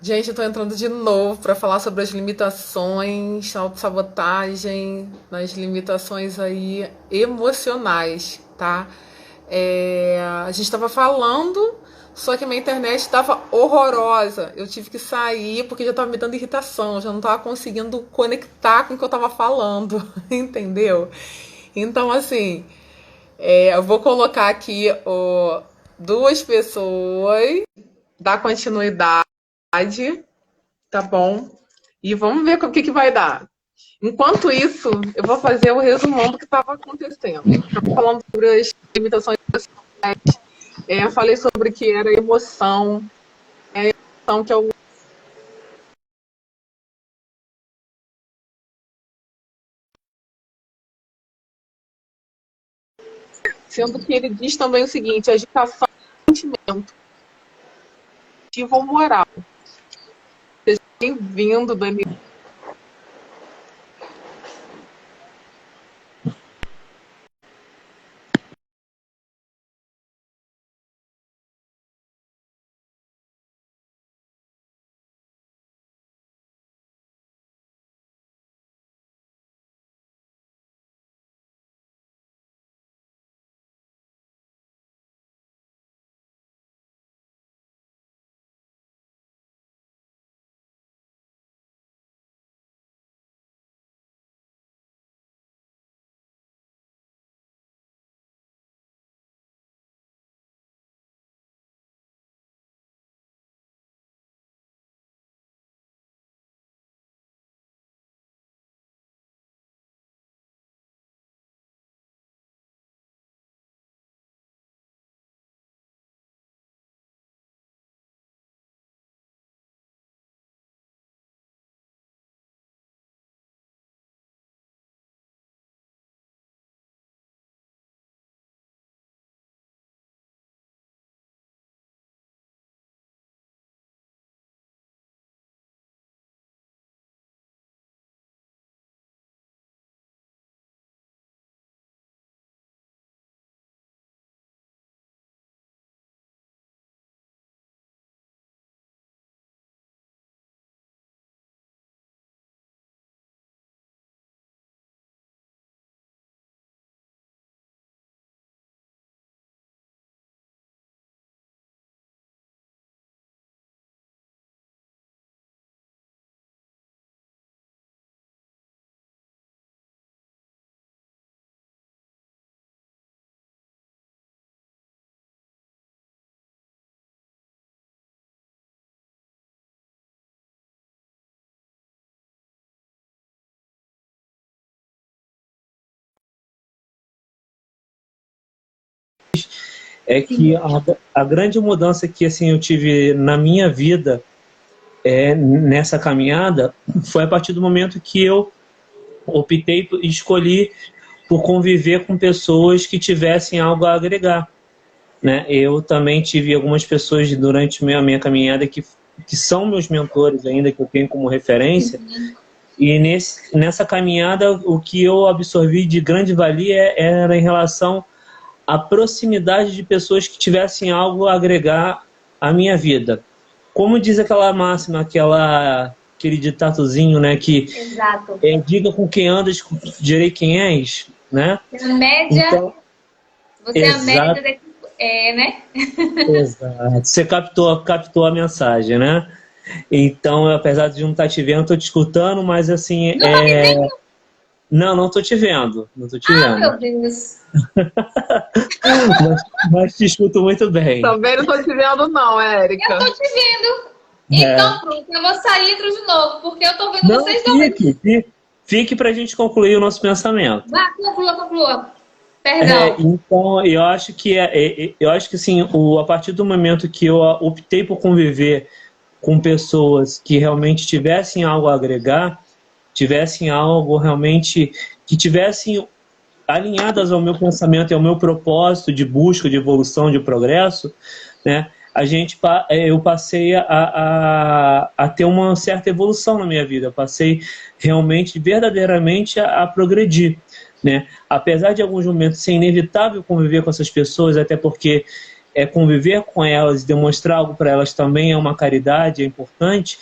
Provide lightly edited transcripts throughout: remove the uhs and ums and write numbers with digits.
Gente, eu tô entrando de novo para falar sobre as limitações, autossabotagem, nas limitações aí emocionais, tá? A gente tava falando, só que minha internet estava horrorosa. Eu tive que sair porque já tava me dando irritação, eu já não tava conseguindo conectar com o que eu tava falando, entendeu? Então, assim, eu vou colocar aqui duas pessoas, dar continuidade, tá bom? E vamos ver o que vai dar. Enquanto isso, eu vou fazer o resumão do que estava acontecendo. Estava falando sobre as limitações sociais, falei sobre o que era emoção, emoção que é o sendo que ele diz também o seguinte: agitação é sentimento, ativo ou moral. Seja bem-vindo, Daniel. É que a grande mudança que assim eu tive na minha vida nessa caminhada foi a partir do momento que eu optei e escolhi por conviver com pessoas que tivessem algo a agregar, né? Eu também tive algumas pessoas durante a minha caminhada que são meus mentores ainda, que eu tenho como referência, e nessa caminhada o que eu absorvi de grande valia era em relação à proximidade de pessoas que tivessem algo a agregar à minha vida. Como diz aquela máxima, aquele ditatozinho, né, que Exato. diga com quem andas, direi quem és, né? A média, Então, você é a média exato, da, né? exato. Você captou a mensagem, né? Então, apesar de não estar te vendo, estou te escutando, mas assim, Não tá me vendo? não estou te vendo, não estou te Ah, vendo. meu Deus. Mas te escuto muito bem. Também não estou te vendo, não, Eu Érica. tô te vendo. É. Então, pronto, eu vou sair e entro de novo, porque eu tô vendo Não, vocês dois. fique para a gente concluir o nosso pensamento. Vá, conclua, conclua. Perdão. Então, eu acho que assim, a partir do momento que eu optei por conviver com pessoas que realmente tivessem algo a agregar, tivessem algo realmente que tivessem alinhadas ao meu pensamento e ao meu propósito de busca, de evolução, de progresso, né? Eu passei a ter uma certa evolução na minha vida. Eu passei realmente, verdadeiramente a progredir, né? Apesar de alguns momentos ser inevitável conviver com essas pessoas, até porque conviver com elas e demonstrar algo para elas também é uma caridade, é importante,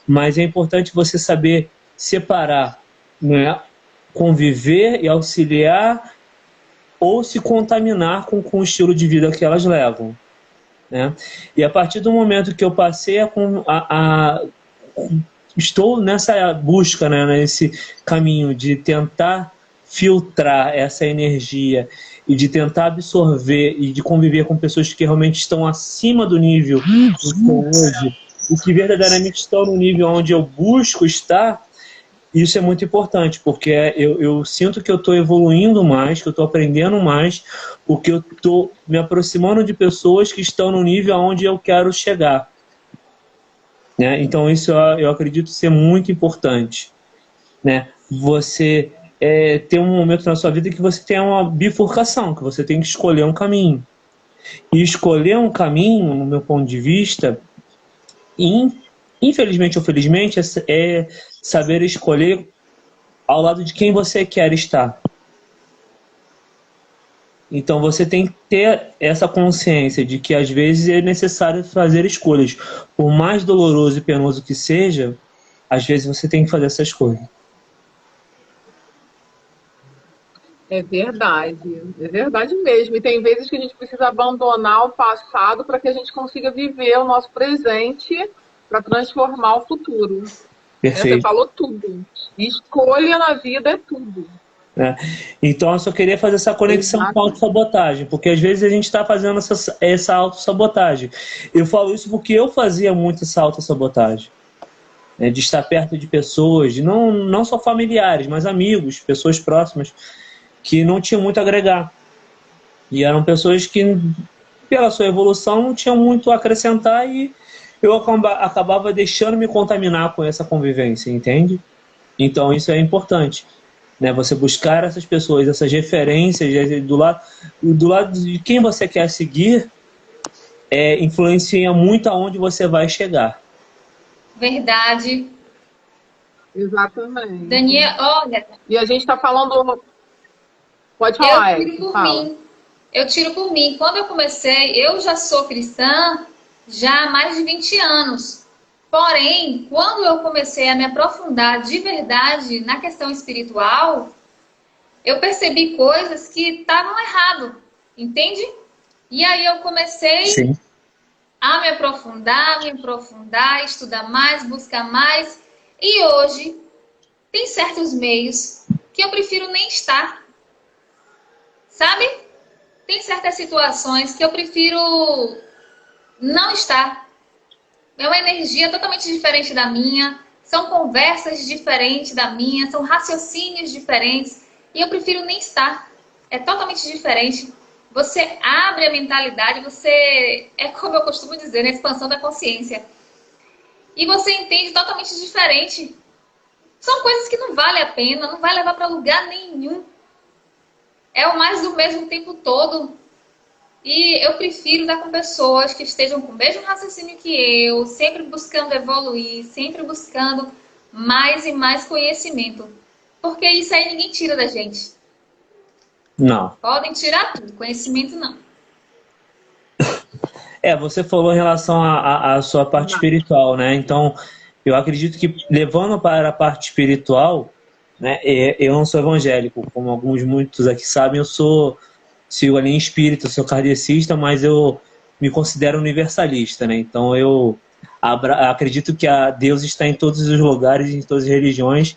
mas é importante você saber separar, né? Conviver e auxiliar ou se contaminar com o estilo de vida que elas levam, né? E a partir do momento que eu passei estou nessa busca, né, nesse caminho de tentar filtrar essa energia e de tentar absorver e de conviver com pessoas que realmente estão acima do nível que eu estou hoje, e que verdadeiramente estão no nível onde eu busco estar. Isso é muito importante, porque eu sinto que eu estou evoluindo mais, que eu estou aprendendo mais, porque eu estou me aproximando de pessoas que estão no nível onde eu quero chegar, né? Então isso eu acredito ser muito importante, né? Você ter um momento na sua vida que você tem uma bifurcação, que você tem que escolher um caminho. E escolher um caminho, no meu ponto de vista, infelizmente ou felizmente, é saber escolher ao lado de quem você quer estar. Então você tem que ter essa consciência de que às vezes é necessário fazer escolhas. Por mais doloroso e penoso que seja, às vezes você tem que fazer essa escolha. É verdade mesmo. E tem vezes que a gente precisa abandonar o passado para que a gente consiga viver o nosso presente para transformar o futuro. Perfeito. Você falou tudo. Escolha na vida é tudo. Então eu só queria fazer essa conexão com a autossabotagem, porque às vezes a gente está fazendo essa autossabotagem. Eu falo isso porque eu fazia muito essa autossabotagem, né, de estar perto de pessoas, não só familiares, mas amigos, pessoas próximas, que não tinham muito a agregar. E eram pessoas que, pela sua evolução, não tinham muito a acrescentar, e eu acabava deixando me contaminar com essa convivência, entende? Então isso é importante, né? Você buscar essas pessoas, essas referências do lado de quem você quer seguir, influencia muito aonde você vai chegar. Verdade. Exatamente. Daniel, olha. E a gente está falando. Pode falar. Eu tiro por mim. Quando eu comecei, eu já sou cristã já há mais de 20 anos. Porém, quando eu comecei a me aprofundar de verdade na questão espiritual, eu percebi coisas que estavam errado, entende? E aí eu comecei Sim. a me aprofundar, estudar mais, buscar mais. E hoje, tem certos meios que eu prefiro nem estar. Sabe? Tem certas situações que eu prefiro não estar. É uma energia totalmente diferente da minha, são conversas diferentes da minha, são raciocínios diferentes, e eu prefiro nem estar. É totalmente diferente. Você abre a mentalidade, você é, como eu costumo dizer, na expansão da consciência. E você entende totalmente diferente. São coisas que não vale a pena, não vai levar para lugar nenhum. É o mais do mesmo o tempo todo. E eu prefiro estar com pessoas que estejam com o mesmo raciocínio que eu, sempre buscando evoluir, sempre buscando mais e mais conhecimento. Porque isso aí ninguém tira da gente. Não. Podem tirar tudo, conhecimento não. Você falou em relação à sua parte espiritual, né? Então, eu acredito que, levando para a parte espiritual, né, eu não sou evangélico, como muitos aqui sabem, sigo a linha espírita, sou kardecista, mas eu me considero universalista, né? Então eu acredito que Deus está em todos os lugares, em todas as religiões,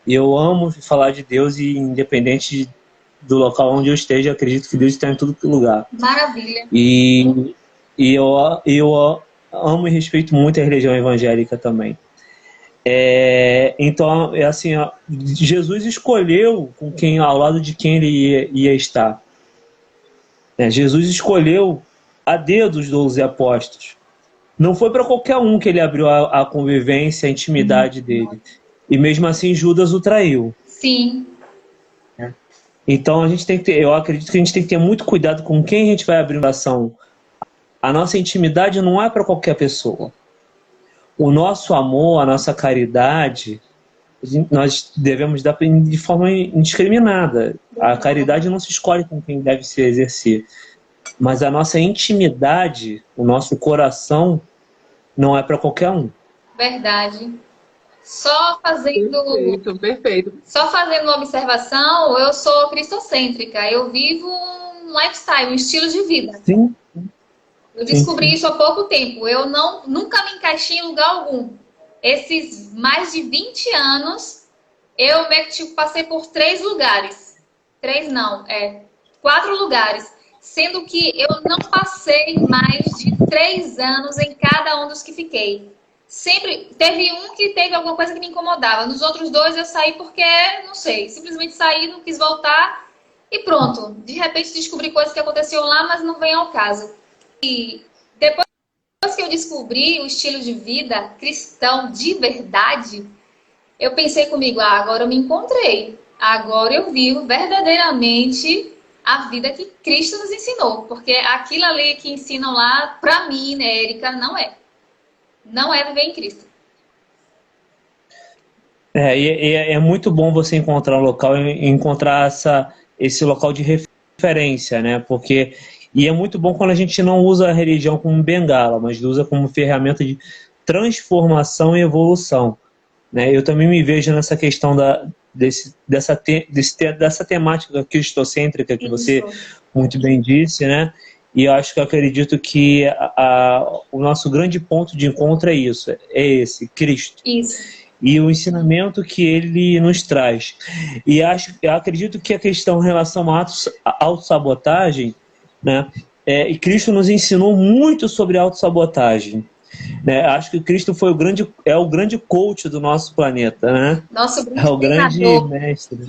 e eu amo falar de Deus, e independente do local onde eu esteja, acredito que Deus está em todo lugar. Maravilha. E eu amo e respeito muito a religião evangélica também. Então, assim, Jesus escolheu ao lado de quem ele ia estar. Jesus escolheu a dedo os 12 apóstolos. Não foi para qualquer um que ele abriu a convivência, a intimidade dele. E mesmo assim Judas o traiu. Sim. Então eu acredito que a gente tem que ter muito cuidado com quem a gente vai abrir relação. A nossa intimidade não é para qualquer pessoa. O nosso amor, a nossa caridade, nós devemos dar de forma indiscriminada. A caridade não se escolhe com quem deve se exercer. mas a nossa intimidade, o nosso coração, não é para qualquer um. Verdade. Só fazendo, Perfeito. só fazendo uma observação, eu sou cristocêntrica. Eu vivo um lifestyle, um estilo de vida. Sim. Eu descobri isso há pouco tempo. Eu nunca me encaixei em lugar algum. Esses mais de 20 anos, eu meio que tipo, passei por 3 lugares. 3 não, 4 lugares. Sendo que eu não passei mais de 3 anos em cada um dos que fiquei. Sempre teve um que teve alguma coisa que me incomodava. Nos outros 2 eu saí porque, não sei, simplesmente saí, não quis voltar e pronto. De repente descobri coisas que aconteciam lá, mas não vem ao caso. E depois que eu descobri o estilo de vida cristão de verdade, eu pensei comigo, agora eu me encontrei. Agora eu vivo verdadeiramente a vida que Cristo nos ensinou. Porque aquilo ali que ensinam lá, pra mim, né, Érica, não é. Não é viver em Cristo. É muito bom você encontrar um local e encontrar esse local de referência, né? E é muito bom quando a gente não usa a religião como bengala, mas usa como ferramenta de transformação e evolução, né? Eu também me vejo nessa questão dessa temática cristocêntrica que você muito bem disse, né? E eu acredito que o nosso grande ponto de encontro é isso, é esse, Cristo. Isso. E o ensinamento que ele nos traz. E eu acredito que a questão em relação à autossabotagem, né? E Cristo nos ensinou muito sobre autossabotagem. Né? Acho que Cristo foi o grande coach do nosso planeta, né? Nosso é o grande mestre,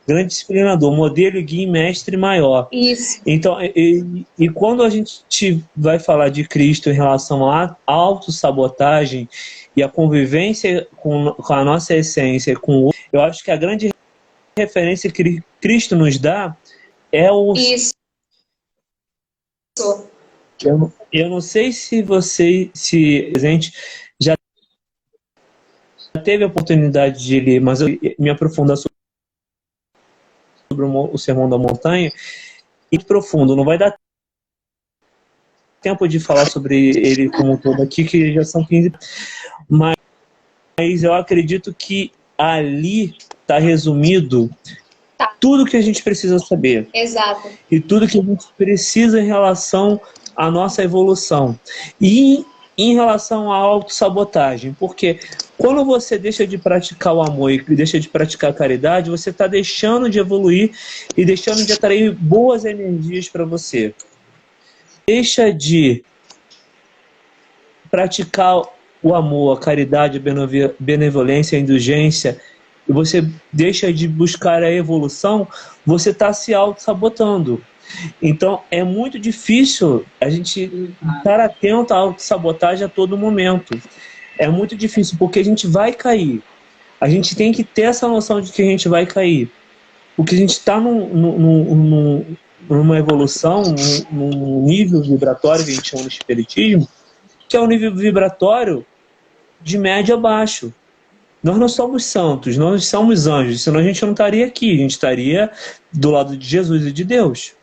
grande disciplinador, modelo, guia, mestre maior. Isso. Então, e quando a gente vai falar de Cristo em relação à autossabotagem e a convivência com a nossa essência, eu acho que a grande referência que Cristo nos dá é o... Isso. Eu não sei se a gente já teve a oportunidade de ler, mas eu me aprofundar sobre o Sermão da Montanha, e profundo, não vai dar tempo de falar sobre ele como um todo aqui, que já são 15, mas eu acredito que ali está resumido tudo que a gente precisa saber. Exato. E tudo que a gente precisa em relação à nossa evolução. E em relação à autossabotagem, porque quando você deixa de praticar o amor e deixa de praticar a caridade, você está deixando de evoluir e deixando de atrair boas energias para você. Deixa de praticar o amor, a caridade, a benevolência, a indulgência, e você deixa de buscar a evolução, você está se auto-sabotando. Então, é muito difícil a gente estar atento à autossabotagem a todo momento. É muito difícil, porque a gente vai cair. A gente tem que ter essa noção de que a gente vai cair. Porque a gente está numa evolução, num nível vibratório que a gente chama de espiritismo, que é um nível vibratório de médio a baixo. Nós não somos santos, nós somos anjos, senão a gente não estaria aqui, a gente estaria do lado de Jesus e de Deus.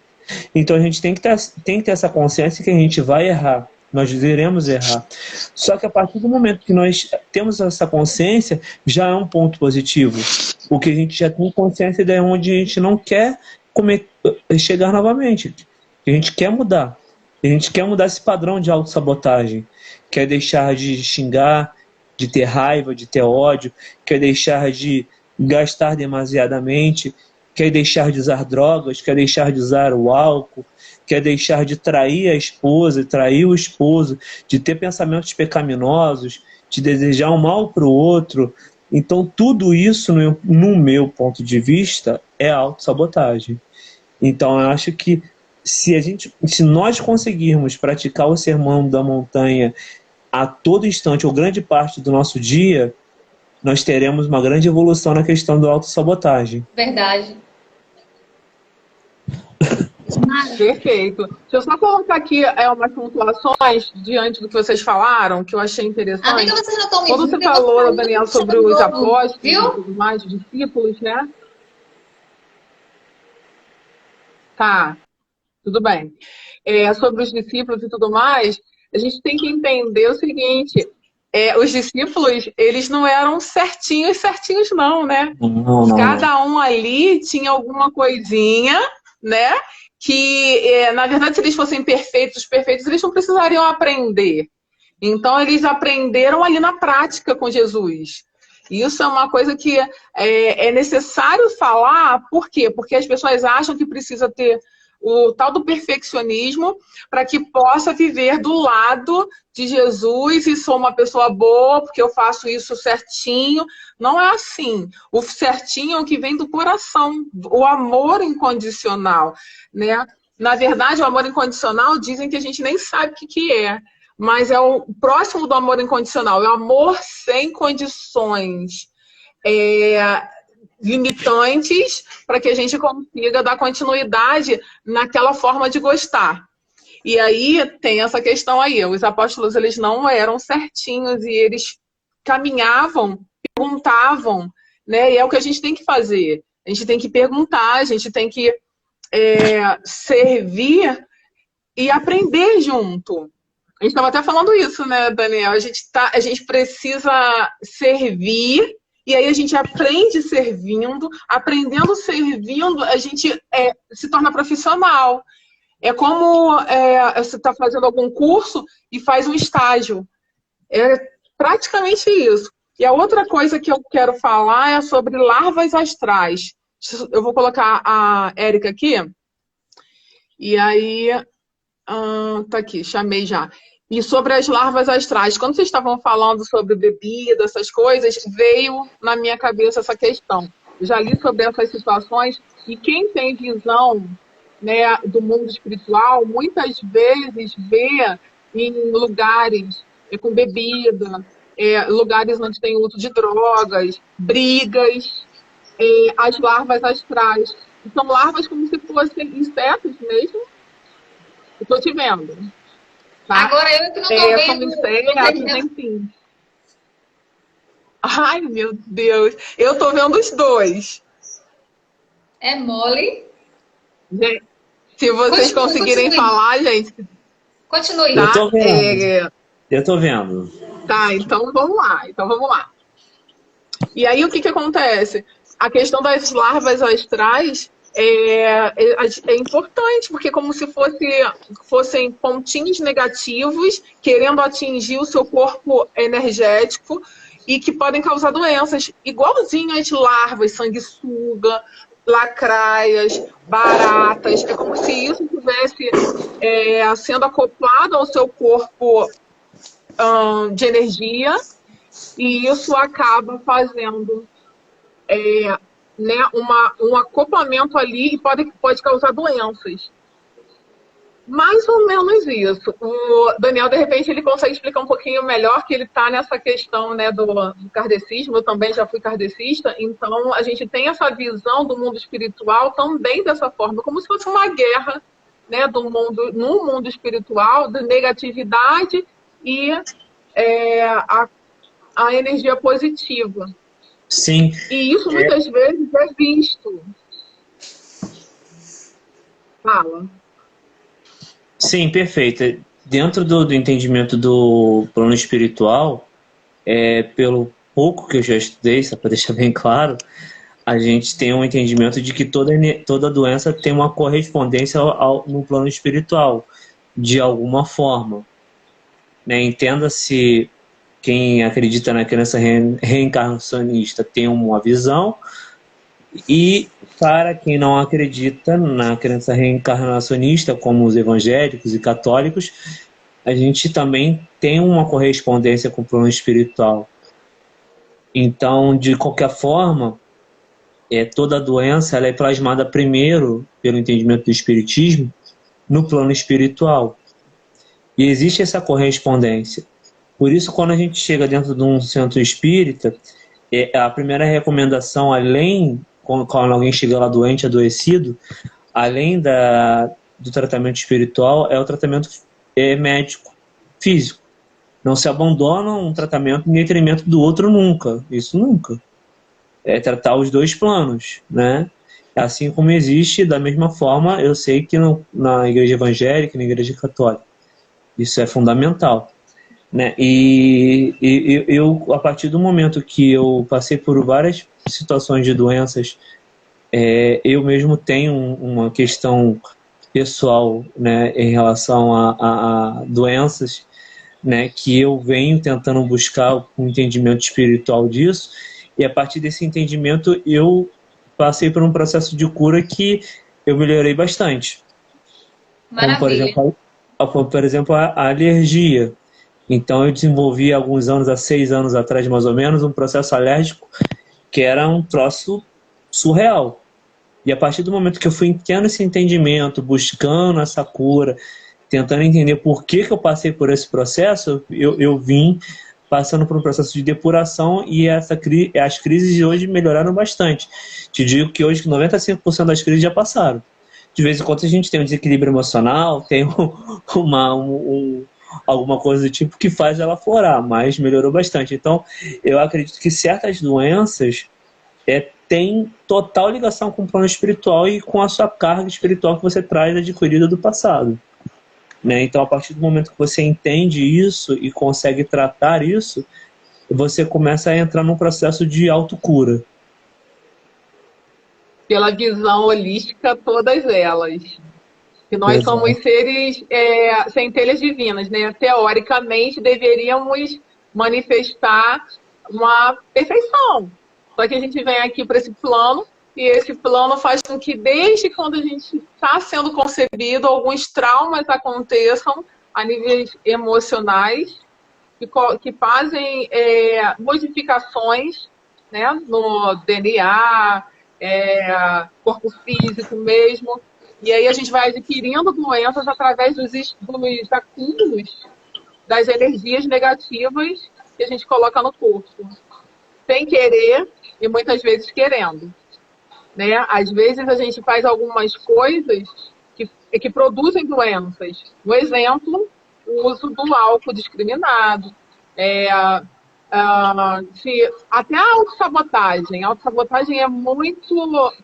Então a gente tem que ter essa consciência que a gente vai errar, nós iremos errar. Só que a partir do momento que nós temos essa consciência, já é um ponto positivo, porque a gente já tem consciência de onde a gente não quer chegar novamente, a gente quer mudar. A gente quer mudar esse padrão de autossabotagem, quer deixar de xingar, de ter raiva, de ter ódio, quer deixar de gastar demasiadamente, quer deixar de usar drogas, quer deixar de usar o álcool, quer deixar de trair a esposa, trair o esposo, de ter pensamentos pecaminosos, de desejar o mal para o outro. Então, tudo isso, no meu ponto de vista, é autossabotagem. Então, eu acho que se nós conseguirmos praticar o Sermão da Montanha a todo instante, ou grande parte do nosso dia, nós teremos uma grande evolução na questão da autossabotagem. Verdade. Perfeito. Deixa eu só colocar aqui umas pontuações diante do que vocês falaram, que eu achei interessante. Amiga, vocês não estão me Quando você falou, Daniel, sobre os apóstolos e viu? tudo mais, discípulos, né? Tá. Tudo bem. Sobre os discípulos e tudo mais, a gente tem que entender o seguinte: os discípulos, eles não eram certinhos não, né? Não. Cada um ali tinha alguma coisinha, né? Que, na verdade, se eles fossem perfeitos, eles não precisariam aprender. Então, eles aprenderam ali na prática com Jesus. Isso é uma coisa que é necessário falar. Por quê? Porque as pessoas acham que precisa ter o tal do perfeccionismo para que possa viver do lado de Jesus e sou uma pessoa boa porque eu faço isso certinho. Não é assim. O certinho é o que vem do coração, o amor incondicional, né? Na verdade, o amor incondicional dizem que a gente nem sabe o que é, mas é o próximo do amor incondicional, é o amor sem condições limitantes para que a gente consiga dar continuidade naquela forma de gostar. E aí tem essa questão aí, os apóstolos eles não eram certinhos e eles caminhavam, perguntavam, né? E é o que a gente tem que fazer. A gente tem que perguntar, a gente tem que servir e aprender junto. A gente estava até falando isso, né, Daniel? A gente precisa servir, e aí a gente aprende servindo, aprendendo servindo, a gente se torna profissional. É como você está fazendo algum curso e faz um estágio. É praticamente isso. E a outra coisa que eu quero falar é sobre larvas astrais. Eu vou colocar a Érica aqui. E aí, tá aqui, chamei já. E sobre as larvas astrais, quando vocês estavam falando sobre bebida, essas coisas, veio na minha cabeça essa questão. Eu já li sobre essas situações e quem tem visão, né, do mundo espiritual, muitas vezes vê em lugares com bebida, lugares onde tem uso de drogas, brigas, as larvas astrais. São larvas como se fossem insetos mesmo. Eu estou te vendo. Tá? Agora eu que não tô vendo. São insetos, enfim. Ai, meu Deus. Eu tô vendo os dois. É mole. Gente, se vocês conseguirem falar, gente. Continue. Tá? Eu tô vendo. Eu tô vendo. Tá, então vamos lá. E aí o que acontece? A questão das larvas astrais é importante, porque é como se fossem pontinhos negativos querendo atingir o seu corpo energético e que podem causar doenças, igualzinho as larvas, sanguessuga, lacraias, baratas. É como se isso estivesse sendo acoplado ao seu corpo de energia, e isso acaba fazendo né, um acoplamento ali e pode causar doenças. Mais ou menos isso. O Daniel, de repente, ele consegue explicar um pouquinho melhor, que ele está nessa questão, né, do kardecismo. Eu também já fui kardecista, então a gente tem essa visão do mundo espiritual também dessa forma, como se fosse uma guerra, né, no mundo espiritual, de negatividade e a energia positiva. Sim. E isso muitas vezes é visto. Fala. Sim, perfeito. Dentro do entendimento do plano espiritual, pelo pouco que eu já estudei, só para deixar bem claro, a gente tem um entendimento de que toda doença tem uma correspondência no plano espiritual, de alguma forma. Né? Entenda-se, quem acredita na crença reencarnacionista tem uma visão, e para quem não acredita na crença reencarnacionista, como os evangélicos e católicos, a gente também tem uma correspondência com o plano espiritual. Então, de qualquer forma, toda doença ela é plasmada primeiro, pelo entendimento do espiritismo, no plano espiritual. E existe essa correspondência. Por isso, quando a gente chega dentro de um centro espírita, a primeira recomendação, além, quando alguém chega lá doente, adoecido, além do tratamento espiritual, é o tratamento médico, físico. Não se abandona um tratamento em detrimento do outro nunca. Isso nunca. É tratar os dois planos, né? Assim como existe, da mesma forma, eu sei que na igreja evangélica, na igreja católica. Isso é fundamental, né? E eu, a partir do momento que eu passei por várias situações de doenças, eu mesmo tenho uma questão pessoal, né, em relação a doenças, né, que eu venho tentando buscar um entendimento espiritual disso, e a partir desse entendimento eu passei por um processo de cura que eu melhorei bastante. Maravilha. Como, por exemplo, a alergia. Então eu desenvolvi há alguns anos, há 6 anos atrás mais ou menos, um processo alérgico que era um troço surreal. E a partir do momento que eu fui tendo esse entendimento, buscando essa cura, tentando entender por que eu passei por esse processo, eu vim passando por um processo de depuração e as crises de hoje melhoraram bastante. Te digo que hoje 95% das crises já passaram. De vez em quando a gente tem um desequilíbrio emocional, tem alguma coisa do tipo que faz ela florar, mas melhorou bastante. Então, eu acredito que certas doenças têm total ligação com o plano espiritual e com a sua carga espiritual que você traz adquirida do passado. Né? Então, a partir do momento que você entende isso e consegue tratar isso, você começa a entrar num processo de autocura. Pela visão holística, todas elas. Que nós Exato. somos seres centelhas divinas, né? Teoricamente, deveríamos manifestar uma perfeição. Só que a gente vem aqui para esse plano, e esse plano faz com que, desde quando a gente está sendo concebido, alguns traumas aconteçam a níveis emocionais, que fazem modificações, né, no DNA, corpo físico mesmo. E aí a gente vai adquirindo doenças através dos acúmulos das energias negativas que a gente coloca no corpo. Sem querer e muitas vezes querendo. Né? Às vezes a gente faz algumas coisas que produzem doenças. Um exemplo, o uso do álcool discriminado. Até a autossabotagem. A autossabotagem é muito...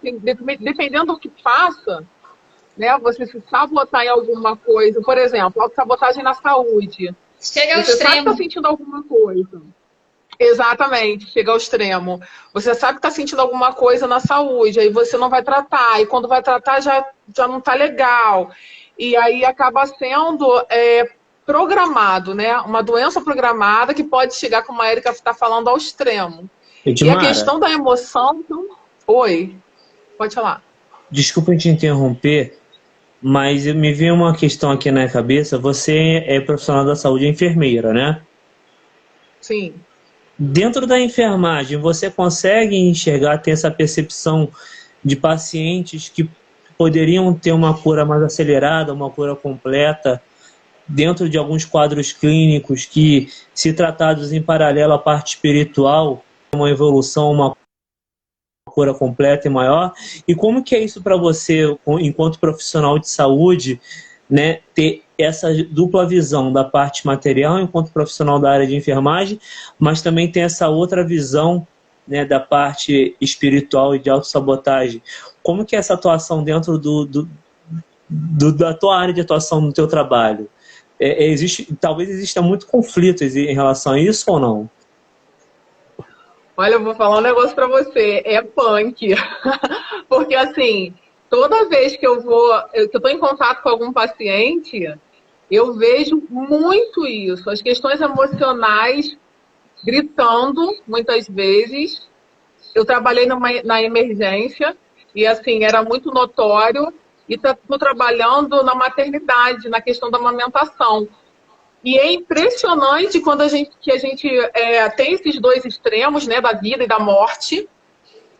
Dependendo do que faça, né, você se sabotar em alguma coisa. Por exemplo, autossabotagem na saúde. Chega ao você extremo. Sabe que está sentindo alguma coisa. Exatamente, chega ao extremo. Você sabe que está sentindo alguma coisa na saúde, aí você não vai tratar, e quando vai tratar já não está legal. E aí acaba sendo programado, né? Uma doença programada que pode chegar, como a Erika está falando, ao extremo. Edmara, e a questão da emoção... Então... Oi, pode falar. Desculpa te interromper, mas me veio uma questão aqui na cabeça. Você é profissional da saúde, é enfermeira, né? Sim. Dentro da enfermagem, você consegue enxergar, ter essa percepção de pacientes que poderiam ter uma cura mais acelerada, uma cura completa, dentro de alguns quadros clínicos que, se tratados em paralelo à parte espiritual, uma evolução, uma cura completa e maior? E como que é isso para você, enquanto profissional de saúde, né, ter essa dupla visão da parte material enquanto profissional da área de enfermagem, mas também tem essa outra visão, né, da parte espiritual e de autossabotagem? Como que é essa atuação dentro da tua área de atuação no teu trabalho? Talvez exista muito conflito em relação a isso ou não? Olha, eu vou falar um negócio pra você, é punk. Porque assim, toda vez que eu tô em contato com algum paciente, eu vejo muito isso. As questões emocionais gritando, muitas vezes. Eu trabalhei na emergência e assim, era muito notório. E estou trabalhando na maternidade, na questão da amamentação. E é impressionante quando a gente tem esses dois extremos, né, da vida e da morte.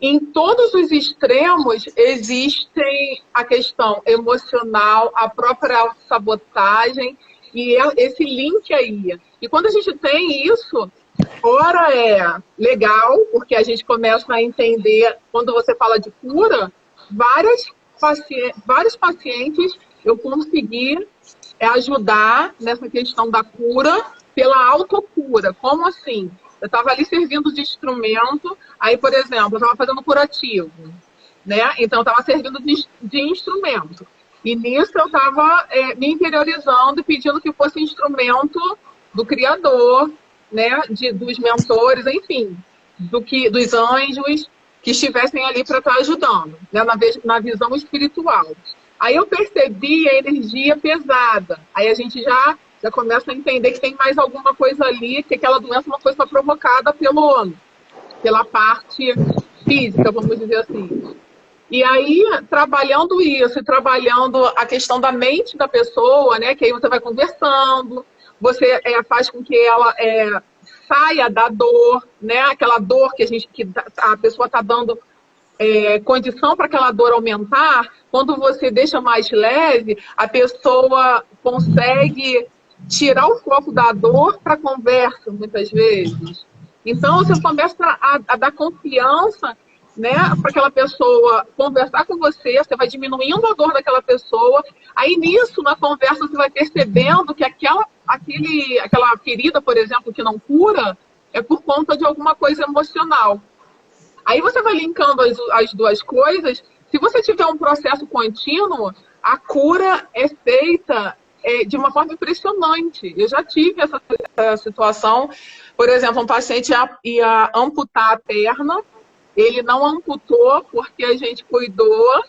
Em todos os extremos existem a questão emocional, a própria autossabotagem e esse link aí. E quando a gente tem isso, ora é legal, porque a gente começa a entender, quando você fala de cura, vários pacientes eu consegui ajudar nessa questão da cura pela autocura. Como assim? Eu estava ali servindo de instrumento, aí, por exemplo, eu estava fazendo curativo. né? Então, estava servindo de instrumento. E nisso eu estava me interiorizando e pedindo que fosse instrumento do Criador, né? Dos mentores, enfim, dos anjos que estivessem ali para estar ajudando, né? Na visão espiritual. Aí eu percebi a energia pesada. Aí a gente já começa a entender que tem mais alguma coisa ali, que aquela doença é uma coisa provocada pela parte física, vamos dizer assim. E aí, trabalhando isso, trabalhando a questão da mente da pessoa, né? Que aí você vai conversando, você faz com que ela saia da dor, né? Aquela dor que a pessoa está dando condição para aquela dor aumentar. Quando você deixa mais leve, a pessoa consegue tirar o foco da dor para a conversa, muitas vezes. Então, você começa a dar confiança, né, para aquela pessoa conversar com você, você vai diminuindo a dor daquela pessoa. Aí, nisso, na conversa, você vai percebendo que aquela ferida, por exemplo, que não cura, é por conta de alguma coisa emocional. Aí você vai linkando as duas coisas. Se você tiver um processo contínuo, a cura é feita de uma forma impressionante. Eu já tive essa situação. Por exemplo, um paciente ia amputar a perna, ele não amputou porque a gente cuidou,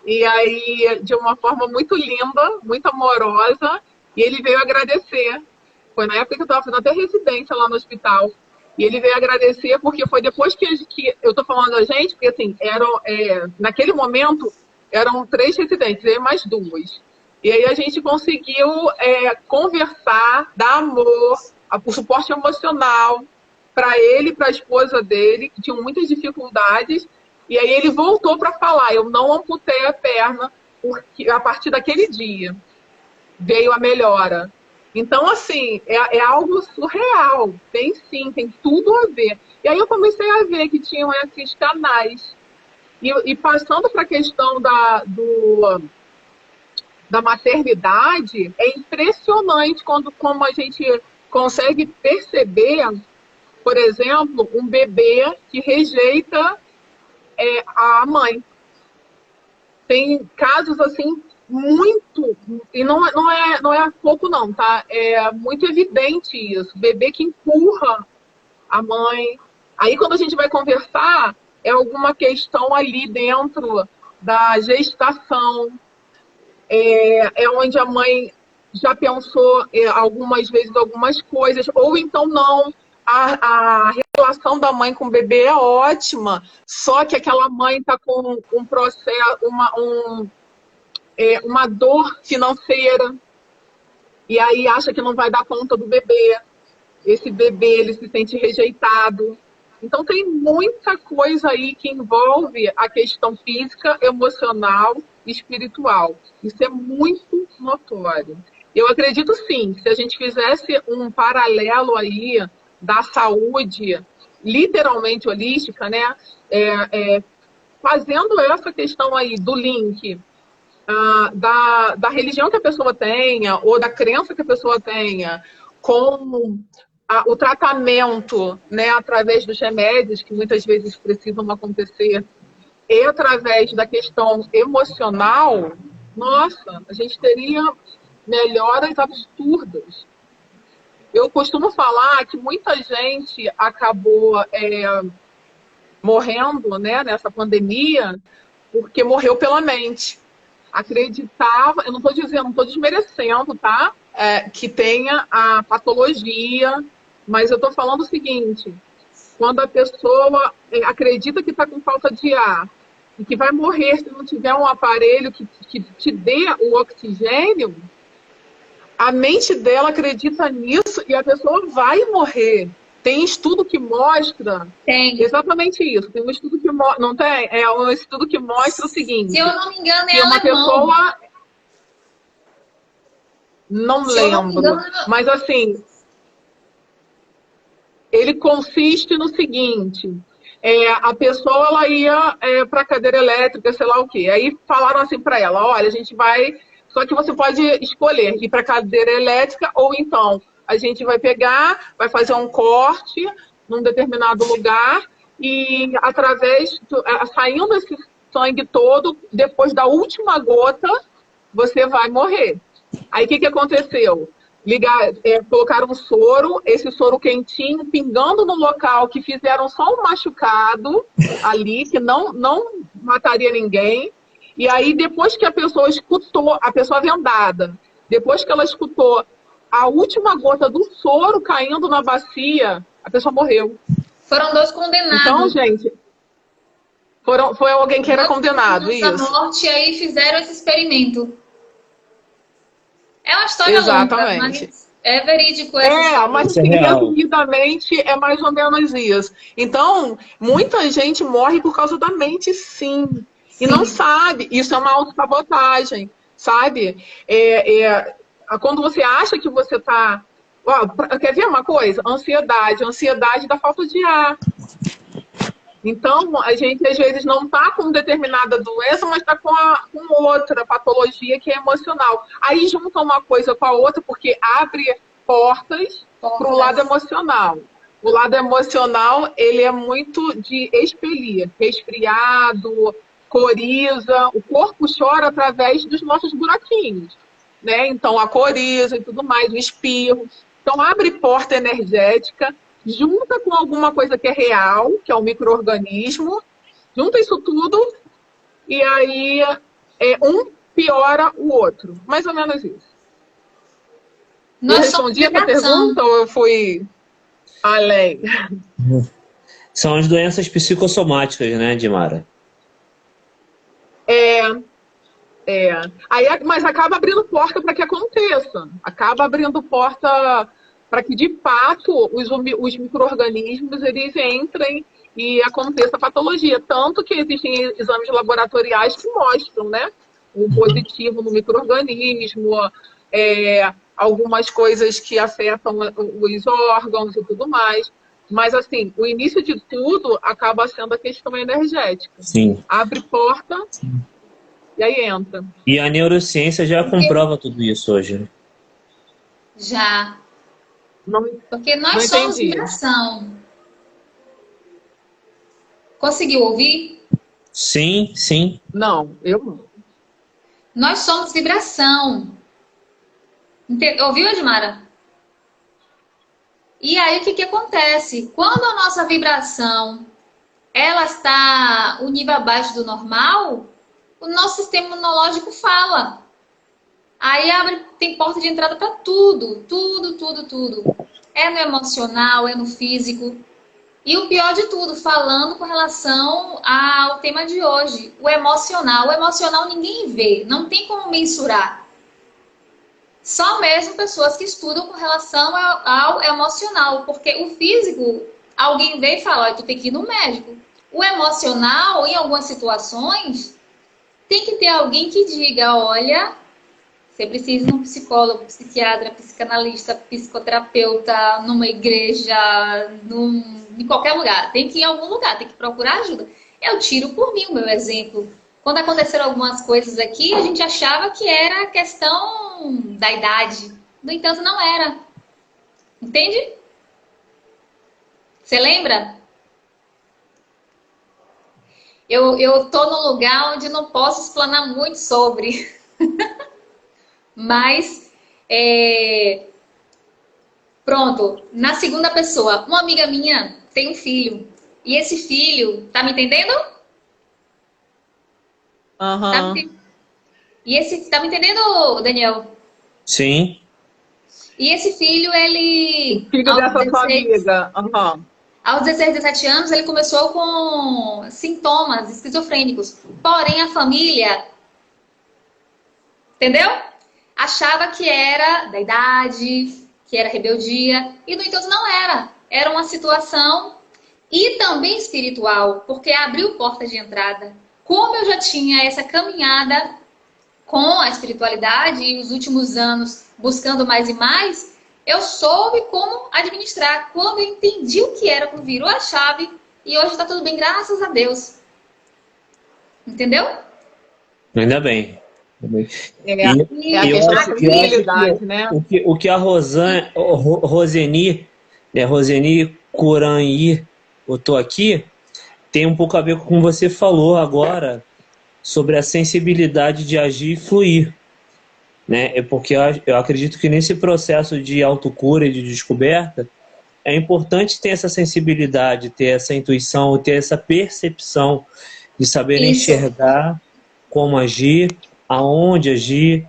e aí de uma forma muito linda, muito amorosa, e ele veio agradecer. Foi na época que eu estava fazendo até residência lá no hospital. E ele veio agradecer porque foi depois que eu estou falando a gente, porque assim, naquele momento eram 3 residentes, eu e mais 2. E aí a gente conseguiu conversar, dar amor, o suporte emocional para ele e para a esposa dele, que tinham muitas dificuldades. E aí ele voltou para falar, eu não amputei a perna, porque a partir daquele dia veio a melhora. Então, assim, é algo surreal. Tem sim, tem tudo a ver. E aí eu comecei a ver que tinham esses canais. E passando para a questão da maternidade, é impressionante como a gente consegue perceber, por exemplo, um bebê que rejeita a mãe. Tem casos assim muito, e não é pouco não, tá? É muito evidente isso. Bebê que empurra a mãe. Aí quando a gente vai conversar, é alguma questão ali dentro da gestação, onde a mãe já pensou algumas vezes algumas coisas, ou então não. A relação da mãe com o bebê é ótima, só que aquela mãe está com um processo, uma dor financeira, e aí acha que não vai dar conta do bebê. Esse bebê, ele se sente rejeitado. Então tem muita coisa aí que envolve a questão física, emocional e espiritual. Isso é muito notório. Eu acredito sim, se a gente fizesse um paralelo aí da saúde literalmente holística, né? Fazendo essa questão aí do link da religião que a pessoa tenha, ou da crença que a pessoa tenha, com o tratamento, né, através dos remédios, que muitas vezes precisam acontecer, e através da questão emocional, nossa, a gente teria melhoras absurdas. Eu costumo falar que muita gente acabou morrendo, né, nessa pandemia, porque morreu pela mente. Acreditava, eu não estou dizendo, não estou desmerecendo, tá? Que tenha a patologia, mas eu estou falando o seguinte: quando a pessoa acredita que está com falta de ar e que vai morrer se não tiver um aparelho que te dê o oxigênio, a mente dela acredita nisso e a pessoa vai morrer. Tem estudo que mostra exatamente isso. Tem um estudo que mostra, não tem? É um estudo que mostra o seguinte. Se eu não me engano, é uma pessoa. Não lembro. Mas assim, ele consiste no seguinte: a pessoa ela ia para a cadeira elétrica, sei lá o quê. Aí falaram assim para ela: olha, a gente vai. Só que você pode escolher ir para a cadeira elétrica ou então a gente vai pegar, vai fazer um corte num determinado lugar e através saindo sangue todo, depois da última gota, você vai morrer. Aí o que aconteceu? Colocaram um soro, esse soro quentinho, pingando no local que fizeram só um machucado ali, que não mataria ninguém. E aí, depois que a pessoa escutou, a pessoa vendada, depois que ela escutou a última gota do soro caindo na bacia, a pessoa morreu. Foram 2 condenados. Então, gente, foi alguém que era condenado, isso. A morte, e aí fizeram esse experimento. É uma história Exatamente. longa, mas é verídico. Mas resumidamente é mais ou menos isso. Então, muita gente morre por causa da mente, sim. E não sabe. Isso é uma autossabotagem, sabe? Quando você acha que você está... Quer ver uma coisa? Ansiedade da falta de ar. Então, a gente às vezes não está com determinada doença, mas está com outra patologia que é emocional. Aí junta uma coisa com a outra, porque abre portas para o lado emocional. O lado emocional, ele é muito de expelir, resfriado, coriza. O corpo chora através dos nossos buraquinhos, né? Então, a coriza e tudo mais, o espirro. Então, abre porta energética, junta com alguma coisa que é real, que é o micro-organismo, junta isso tudo e aí um piora o outro. Mais ou menos isso. Eu respondi a tua pergunta ou eu fui além? São as doenças psicossomáticas, né, Dimara? Mas acaba abrindo porta para que aconteça. Acaba abrindo porta para que, de fato, os micro-organismos eles entrem e aconteça a patologia. Tanto que existem exames laboratoriais que mostram, né, o positivo no micro-organismo, algumas coisas que afetam os órgãos e tudo mais. Mas, assim, o início de tudo acaba sendo a questão energética. Sim. Abre porta e aí entra. E a neurociência já comprova tudo isso hoje, né? Já. Porque nós não somos entendi. vibração. Conseguiu ouvir? Sim, sim. Não, eu não. Nós somos vibração. Ouviu, Edmara? E aí, o que acontece? Quando a nossa vibração ela está o nível abaixo do normal, o nosso sistema imunológico fala. Aí tem porta de entrada para tudo. É no emocional, é no físico. E o pior de tudo, falando com relação ao tema de hoje, o emocional. O emocional ninguém vê, não tem como mensurar. Só mesmo pessoas que estudam com relação ao emocional. Porque o físico, alguém vê e fala, olha, tu tem que ir no médico. O emocional, em algumas situações, tem que ter alguém que diga, olha, você precisa de um psicólogo, psiquiatra, psicanalista, psicoterapeuta, numa igreja, em qualquer lugar. Tem que ir em algum lugar, tem que procurar ajuda. Eu tiro por mim o meu exemplo. Quando aconteceram algumas coisas aqui, a gente achava que era questão da idade. No entanto, não era. Entende? Você lembra? Eu tô num lugar onde não posso explanar muito sobre. Mas, pronto. Na segunda pessoa, uma amiga minha tem um filho. E esse filho, tá me entendendo? Uhum. Tá me entendendo, Daniel? Sim. E esse filho, ele... Filho dessa sua amiga. Uhum. Aos 16, 17 anos, ele começou com sintomas esquizofrênicos. Porém, a família... Entendeu? Achava que era da idade, que era rebeldia. E, no entanto, não era. Era uma situação e também espiritual, porque abriu porta de entrada. Como eu já tinha essa caminhada com a espiritualidade e os últimos anos buscando mais e mais, eu soube como administrar. Quando eu entendi o que era, quando virou a chave, e hoje está tudo bem, graças a Deus. Entendeu? Ainda bem. A questão da credibilidade, né? O que a Roseni Curanyi, eu tô aqui, tem um pouco a ver com o que você falou agora, sobre a sensibilidade de agir e fluir, né? É porque eu acredito que nesse processo de autocura e de descoberta é importante ter essa sensibilidade, ter essa intuição, ter essa percepção de saber Isso. enxergar como agir, aonde agir,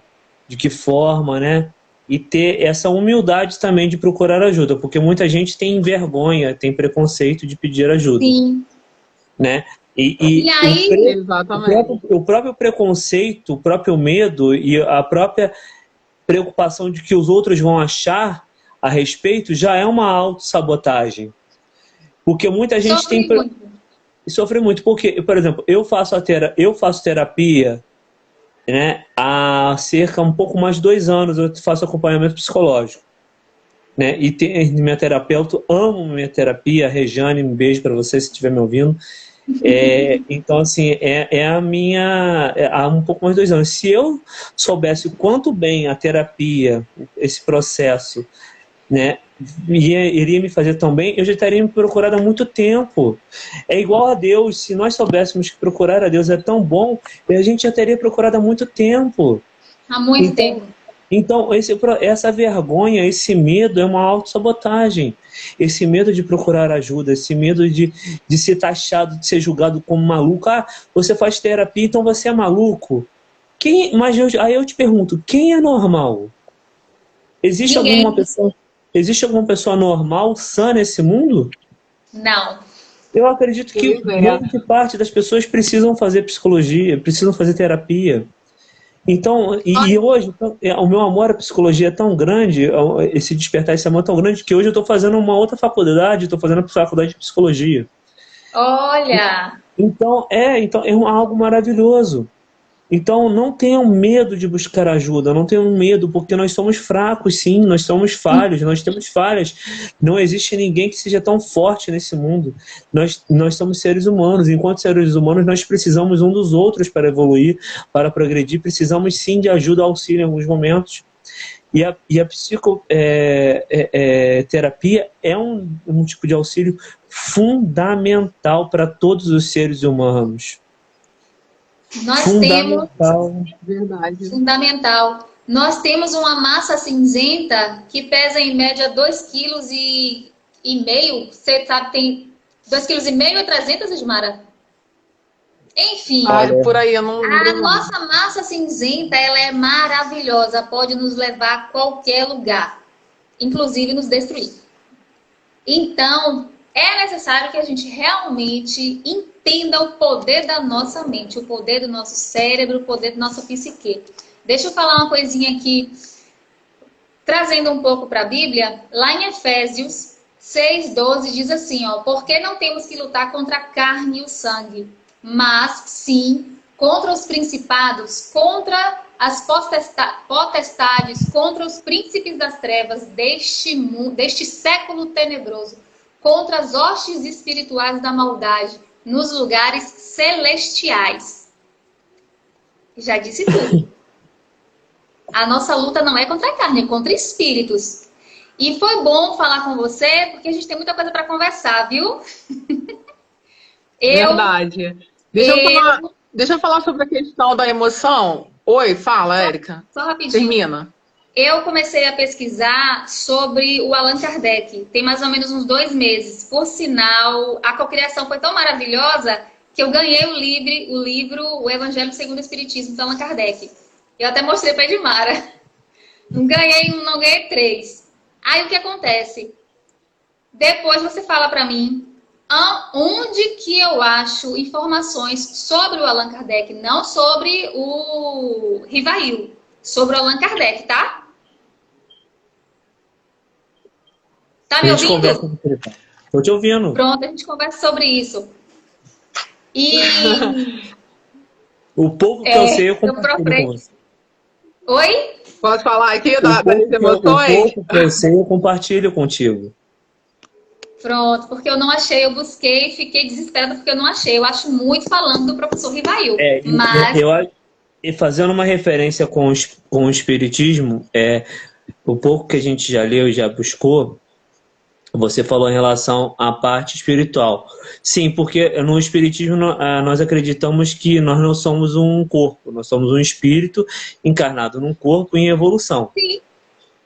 de que forma, né? E ter essa humildade também de procurar ajuda, porque muita gente tem vergonha, tem preconceito de pedir ajuda, Sim. né? E aí, Exatamente. O próprio preconceito, o próprio medo e a própria preocupação de que os outros vão achar a respeito já é uma autossabotagem. Porque muita gente sofre tem... muito. Sofre muito, porque, por exemplo, eu faço terapia, né, há cerca um pouco mais de 2 anos, eu faço acompanhamento psicológico, né, e minha terapeuta, amo minha terapia, a Rejane, um beijo para você se estiver me ouvindo. Então, assim, há um pouco mais de 2 anos. Se eu soubesse o quanto bem a terapia, esse processo, né, iria me fazer tão bem, eu já teria me procurado há muito tempo. É igual a Deus. Se nós soubéssemos que procurar a Deus é tão bom, a gente já teria procurado há muito tempo. Há muito tempo. Então, essa vergonha, esse medo é uma autossabotagem. Esse medo de procurar ajuda, esse medo de ser taxado, de ser julgado como maluco. Ah, você faz terapia, então você é maluco. Aí eu te pergunto, quem é normal? Existe Ninguém. alguma pessoa normal, sã nesse mundo? Não. Eu acredito que Pois é. grande parte das pessoas precisam fazer psicologia, precisam fazer terapia. Então, e hoje, o meu amor à psicologia é tão grande, esse despertar, esse amor é tão grande, que hoje eu estou fazendo uma outra faculdade, estou fazendo a faculdade de psicologia. Olha, Então é algo maravilhoso. Então, não tenham medo de buscar ajuda, não tenham medo, porque nós somos fracos, sim, nós somos falhos, nós temos falhas. Não existe ninguém que seja tão forte nesse mundo. Nós somos seres humanos, enquanto seres humanos, nós precisamos um dos outros para evoluir, para progredir, precisamos sim de ajuda, auxílio em alguns momentos. E a psicoterapia é um tipo de auxílio fundamental para todos os seres humanos. nós temos Verdade. fundamental. Nós temos uma massa cinzenta que pesa em média 2,5 kg. Você sabe, tem 2,5 kg ou 300, Edmara? Enfim, Por aí, eu não a lembro. nossa massa cinzenta, ela é maravilhosa, pode nos levar a qualquer lugar, inclusive nos destruir. Então, é necessário que a gente realmente entenda o poder da nossa mente, o poder do nosso cérebro, o poder da nossa psique. Deixa eu falar uma coisinha aqui, trazendo um pouco para a Bíblia, lá em Efésios 6,12 diz assim, ó, porque não temos que lutar contra a carne e o sangue, mas sim contra os principados, contra as potestades, contra os príncipes das trevas deste século tenebroso, contra as hostes espirituais da maldade nos lugares celestiais. Já disse tudo. A nossa luta não é contra a carne, é contra espíritos. E foi bom falar com você, porque a gente tem muita coisa para conversar, viu? Verdade. Deixa eu falar sobre a questão da emoção. Oi, fala, Érica. Só rapidinho. Termina. Eu comecei a pesquisar sobre o Allan Kardec, tem mais ou menos uns 2 meses. Por sinal, a cocriação foi tão maravilhosa que eu ganhei o livro O Evangelho segundo o Espiritismo, de Allan Kardec. Eu até mostrei para a Edmara. Não ganhei 1, não ganhei 3. Aí o que acontece? Depois você fala para mim onde que eu acho informações sobre o Allan Kardec, não sobre o Rivail, sobre o Allan Kardec, tá? Tá me ouvindo? Estou te ouvindo. Pronto, a gente conversa sobre isso. E o pouco que eu sei, eu compartilho com você. Oi? Pode falar aqui das emoções? O pouco que eu sei, eu compartilho contigo. Pronto, porque eu não achei, eu busquei e fiquei desesperada porque eu não achei. Eu acho muito falando do professor Rivail. Mas... E fazendo uma referência com o espiritismo, o pouco que a gente já leu e já buscou, Você falou em relação à parte espiritual. Sim, porque no espiritismo nós acreditamos que nós não somos um corpo, nós somos um espírito encarnado num corpo em evolução. Sim,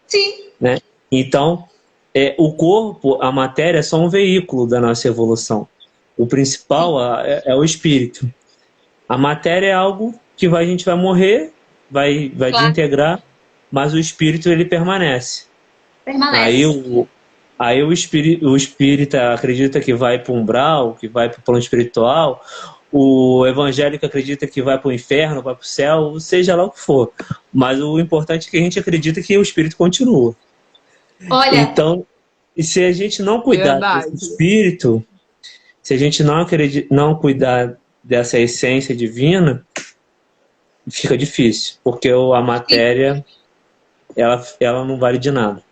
sim. Né? Então, o corpo, a matéria, é só um veículo da nossa evolução. O principal é o espírito. A matéria é algo que a gente vai morrer, vai Claro. desintegrar, mas o espírito ele permanece. Permanece. Aí o espírita acredita que vai para o umbral, que vai para o plano espiritual, o evangélico acredita que vai para o inferno, vai para o céu, seja lá o que for. Mas o importante é que a gente acredita que o espírito continua. Olha, Então, e se a gente não cuidar Verdade. desse espírito, se a gente não cuidar dessa essência divina, fica difícil, porque a matéria ela não vale de nada.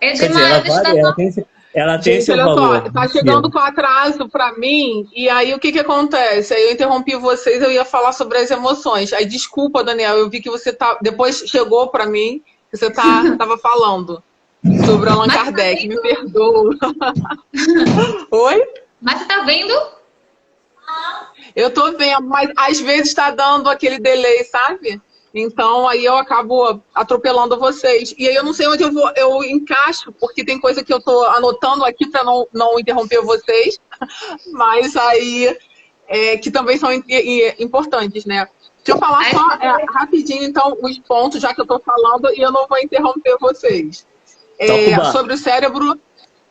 Quer dizer, Edmar, deixa eu dar ela tem Gente, seu olha valor. só, tá chegando com atraso pra mim, e aí o que que acontece? Aí eu interrompi vocês, eu ia falar sobre as emoções. Aí desculpa, Daniel, eu vi que você depois chegou pra mim, que você tava falando sobre Allan Mas tá Kardec, vendo? me perdoa. Oi? Mas você tá vendo? Eu tô vendo, mas às vezes tá dando aquele delay, sabe? Então aí eu acabo atropelando vocês. E aí eu não sei onde eu encaixo, porque tem coisa que eu tô anotando aqui para não interromper vocês, mas aí que também são importantes, né? Deixa eu falar só rapidinho, então, os pontos, já que eu tô falando, e eu não vou interromper vocês. Sobre o cérebro,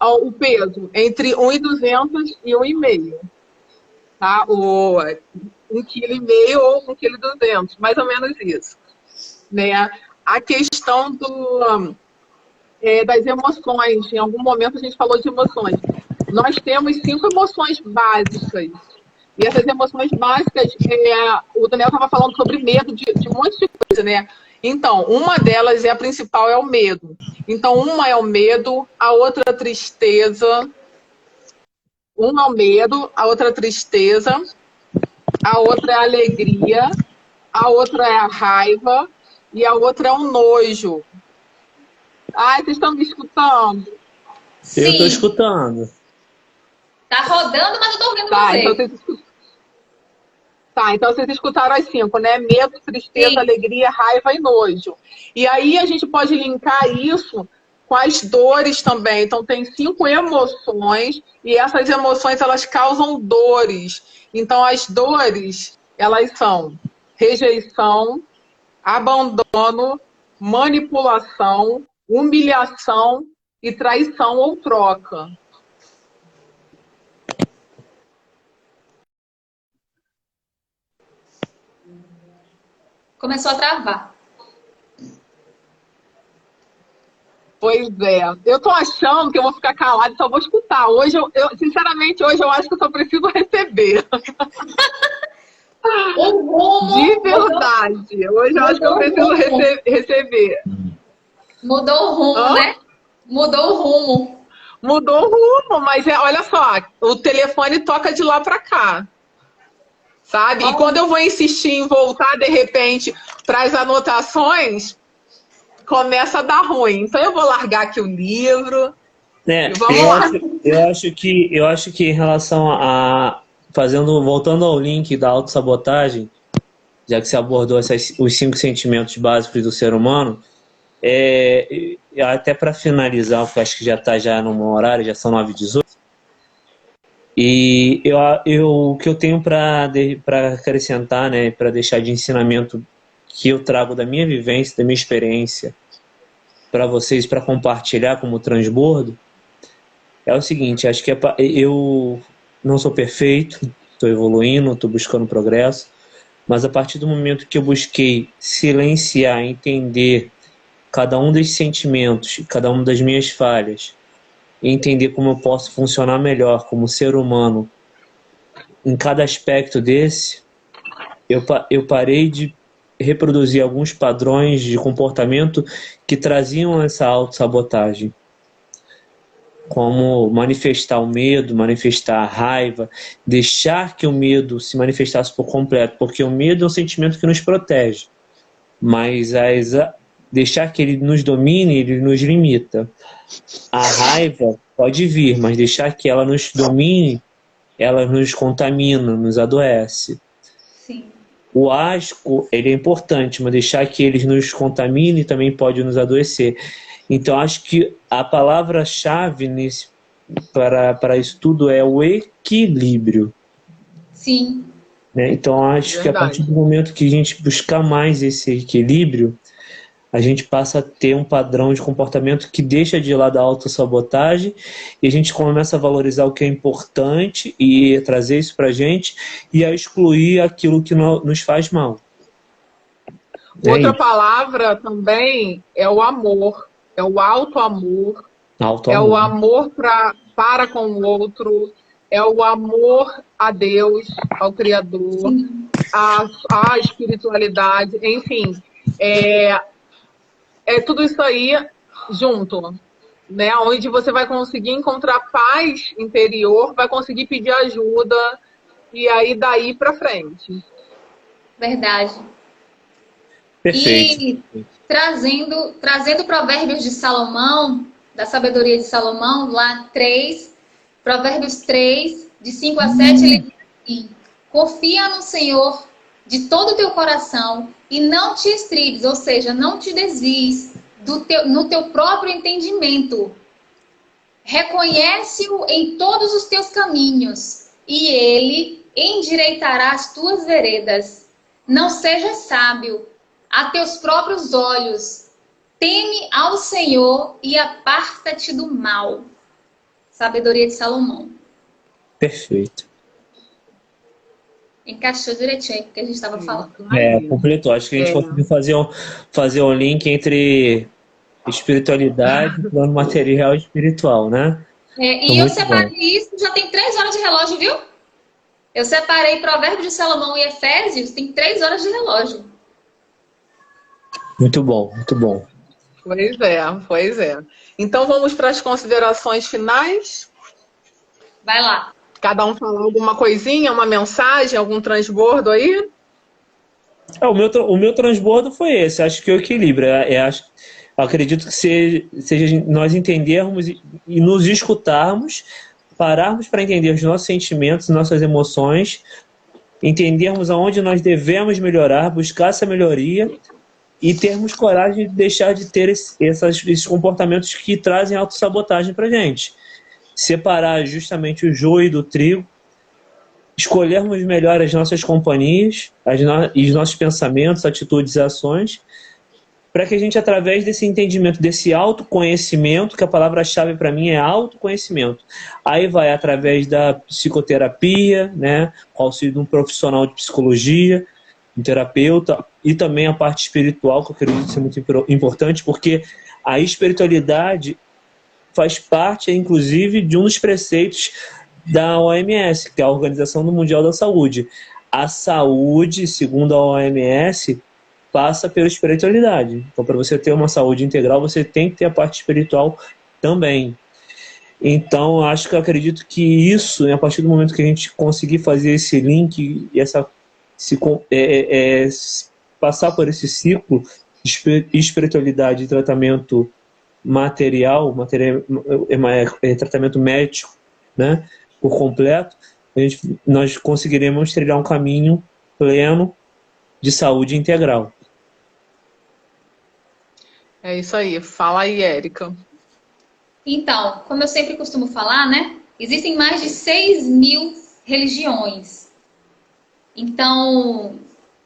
o peso, entre 1,200 e 1,5 kg. Tá? 1,5 kg ou 1,2 kg, mais ou menos isso. Né? A questão das emoções, em algum momento a gente falou de emoções. Nós temos 5 emoções básicas. E essas emoções básicas, o Daniel estava falando sobre medo de um monte de coisa, né? Então, uma delas, a principal, é o medo. Então, uma é o medo, a outra é a tristeza. Uma é o medo, a outra é a tristeza, a outra é a alegria, a outra é a raiva e a outra é o nojo. Ai, vocês estão me escutando? Sim. Eu estou escutando. Tá rodando, mas eu tô ouvindo você. Então vocês escutaram as 5, né? Medo, tristeza, Sim. alegria, raiva e nojo. E aí a gente pode linkar isso com as dores também. Então tem 5 emoções e essas emoções elas causam dores. Então as dores, elas são rejeição, abandono, manipulação, humilhação e traição ou troca. Começou a travar. Pois é. Eu tô achando que eu vou ficar calada e só vou escutar. Hoje, sinceramente, hoje eu acho que eu só preciso receber. O rumo. De verdade. Hoje eu acho que eu preciso receber. Mudou o rumo, né? Mudou o rumo. Mudou o rumo, mas olha só, o telefone toca de lá pra cá. Sabe? E quando eu vou insistir em voltar, de repente, para as anotações, começa a dar ruim. Então eu vou largar aqui o livro. Vamos lá. Eu acho que em relação a voltando ao link da autossabotagem, já que você abordou os 5 sentimentos básicos do ser humano, até para finalizar, porque acho que já está já no horário, já são 9h18. E o que eu tenho para acrescentar, né, para deixar de ensinamento que eu trago da minha vivência, da minha experiência, para vocês, para compartilhar como transbordo, é o seguinte: acho que eu não sou perfeito, estou evoluindo, estou buscando progresso, mas a partir do momento que eu busquei silenciar, entender cada um dos sentimentos, cada uma das minhas falhas, e entender como eu posso funcionar melhor como ser humano em cada aspecto desse, eu parei de reproduzir alguns padrões de comportamento que traziam essa autossabotagem, como manifestar o medo, manifestar a raiva, deixar que o medo se manifestasse por completo, porque o medo é um sentimento que nos protege, mas deixar que ele nos domine, ele nos limita. A raiva pode vir, mas deixar que ela nos domine, ela nos contamina, nos adoece. Sim. O asco, ele é importante, mas deixar que ele nos contamine também pode nos adoecer. Então, acho que a palavra-chave para isso tudo é o equilíbrio. Sim. Né? Então, acho que a Verdade. partir do momento que a gente buscar mais esse equilíbrio, a gente passa a ter um padrão de comportamento que deixa de lado a autossabotagem e a gente começa a valorizar o que é importante e trazer isso pra gente e a excluir aquilo que nos faz mal. Outra isso. palavra também é o amor, é o auto-amor, é o Auto-amor. amor para com o outro, é o amor a Deus, ao Criador, Sim. à espiritualidade, enfim, é tudo isso aí junto, né? Onde você vai conseguir encontrar paz interior, vai conseguir pedir ajuda e aí daí para frente. Verdade. Perfeito. E trazendo Provérbios de Salomão, da sabedoria de Salomão, lá 3, Provérbios 3, de 5 a 7, ele diz assim: confia no Senhor de todo o teu coração e não te estribes, ou seja, não te desvies no teu próprio entendimento. Reconhece-o em todos os teus caminhos e ele endireitará as tuas veredas. Não sejas sábio a teus próprios olhos. Teme ao Senhor e aparta-te do mal. Sabedoria de Salomão. Perfeito. Encaixou direitinho porque a gente estava falando. Completou. Acho que a gente conseguiu fazer um link entre espiritualidade, plano material e espiritual, né? E eu separei isso, já tem 3 horas de relógio, viu? Eu separei Provérbios de Salomão e Efésios, tem 3 horas de relógio. Muito bom, muito bom. Pois é. Então vamos para as considerações finais. Vai lá. Cada um falar alguma coisinha, uma mensagem, algum transbordo aí? O meu transbordo foi esse. Acho que o equilíbrio. Acredito que seja nós entendermos e nos escutarmos, pararmos para entender os nossos sentimentos, nossas emoções, entendermos aonde nós devemos melhorar, buscar essa melhoria e termos coragem de deixar de ter esses comportamentos que trazem autossabotagem para a gente. Separar justamente o joio do trigo, escolhermos melhor as nossas companhias, os nossos pensamentos, atitudes e ações, para que a gente, através desse entendimento, desse autoconhecimento, que a palavra-chave para mim é autoconhecimento, aí vai através da psicoterapia, né, com auxílio de um profissional de psicologia, um terapeuta, e também a parte espiritual, que eu acredito ser muito importante, porque a espiritualidade faz parte, inclusive, de um dos preceitos da OMS, que é a Organização Mundial da Saúde. A saúde, segundo a OMS, passa pela espiritualidade. Então, para você ter uma saúde integral, você tem que ter a parte espiritual também. Então, eu acredito que isso, a partir do momento que a gente conseguir fazer esse link e passar por esse ciclo de espiritualidade e tratamento tratamento médico, né, por completo, nós conseguiremos trilhar um caminho pleno de saúde integral. É isso aí. Fala aí, Érica. Então, como eu sempre costumo falar, né? Existem mais de 6.000 religiões. Então,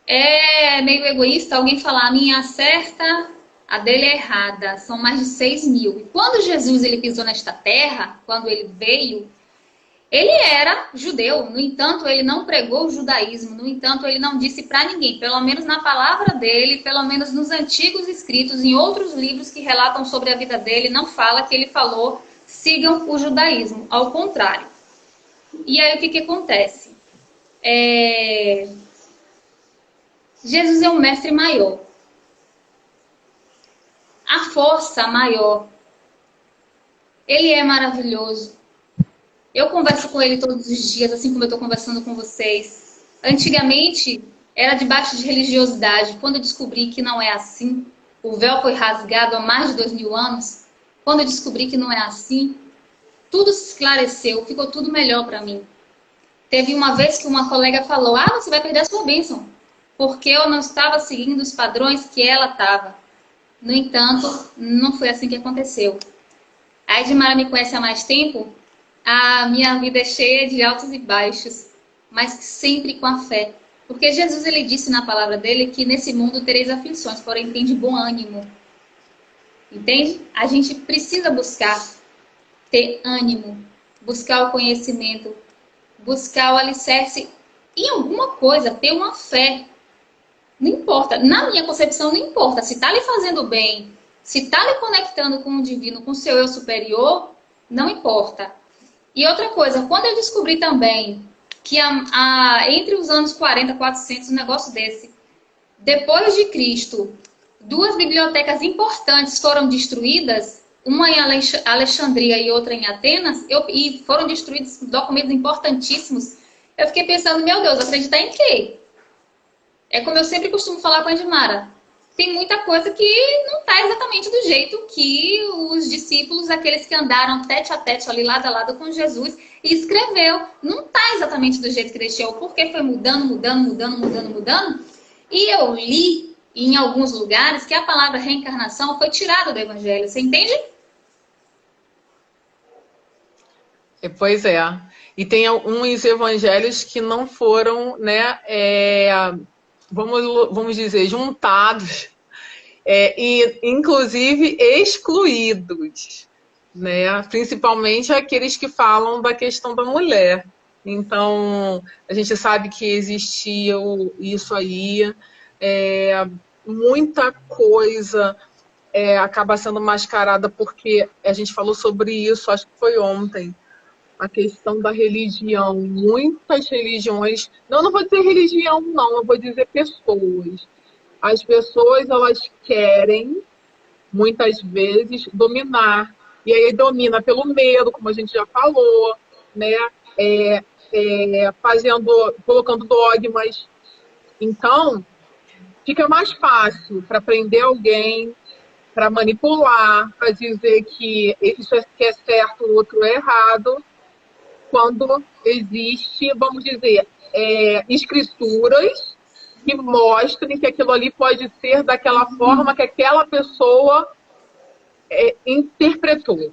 é meio egoísta alguém falar a minha certa, a dele é errada. São mais de 6.000. E quando Jesus ele pisou nesta terra, quando ele veio, ele era judeu. No entanto, ele não pregou o judaísmo. No entanto, ele não disse para ninguém, pelo menos na palavra dele, pelo menos nos antigos escritos, em outros livros que relatam sobre a vida dele, não fala que ele falou, sigam o judaísmo. Ao contrário. E aí, o que acontece? Jesus é um mestre maior. A força maior. Ele é maravilhoso. Eu converso com ele todos os dias, assim como eu estou conversando com vocês. Antigamente, era debaixo de religiosidade. Quando eu descobri que não é assim, o véu foi rasgado há mais de 2000 anos, quando eu descobri que não é assim, tudo se esclareceu, ficou tudo melhor para mim. Teve uma vez que uma colega falou, você vai perder a sua bênção, porque eu não estava seguindo os padrões que ela estava. No entanto, não foi assim que aconteceu. A Edmara me conhece há mais tempo, a minha vida é cheia de altos e baixos, mas sempre com a fé. Porque Jesus, ele disse na palavra dele que nesse mundo tereis aflições, porém tem de bom ânimo. Entende? A gente precisa buscar ter ânimo, buscar o conhecimento, buscar o alicerce em alguma coisa, ter uma fé. Não importa, na minha concepção, não importa se está lhe fazendo bem, se está lhe conectando com o divino, com o seu eu superior, não importa. E outra coisa, quando eu descobri também que entre os anos 40 e 400, um negócio desse, depois de Cristo, 2 bibliotecas importantes foram destruídas, uma em Alexandria e outra em Atenas, e foram destruídos documentos importantíssimos, eu fiquei pensando, meu Deus, acreditar em quê? É como eu sempre costumo falar com a Edmara, tem muita coisa que não está exatamente do jeito que os discípulos, aqueles que andaram tete a tete ali lado a lado com Jesus, e escreveu. Não está exatamente do jeito que deixou, porque foi mudando. E eu li em alguns lugares que a palavra reencarnação foi tirada do Evangelho. Você entende? Pois é. E tem alguns evangelhos que não foram, né, vamos dizer, juntados e, inclusive, excluídos, né? Principalmente aqueles que falam da questão da mulher. Então, a gente sabe que existia isso aí, muita coisa acaba sendo mascarada, porque a gente falou sobre isso, acho que foi ontem, a questão da religião. Muitas religiões, não vou dizer religião, não, eu vou dizer pessoas. As pessoas, elas querem, muitas vezes, dominar. E aí domina pelo medo, como a gente já falou, né? Colocando dogmas. Então, fica mais fácil para prender alguém, para manipular, para dizer que isso é certo, o outro é errado, quando existe, vamos dizer, escrituras que mostrem que aquilo ali pode ser daquela forma que aquela pessoa interpretou.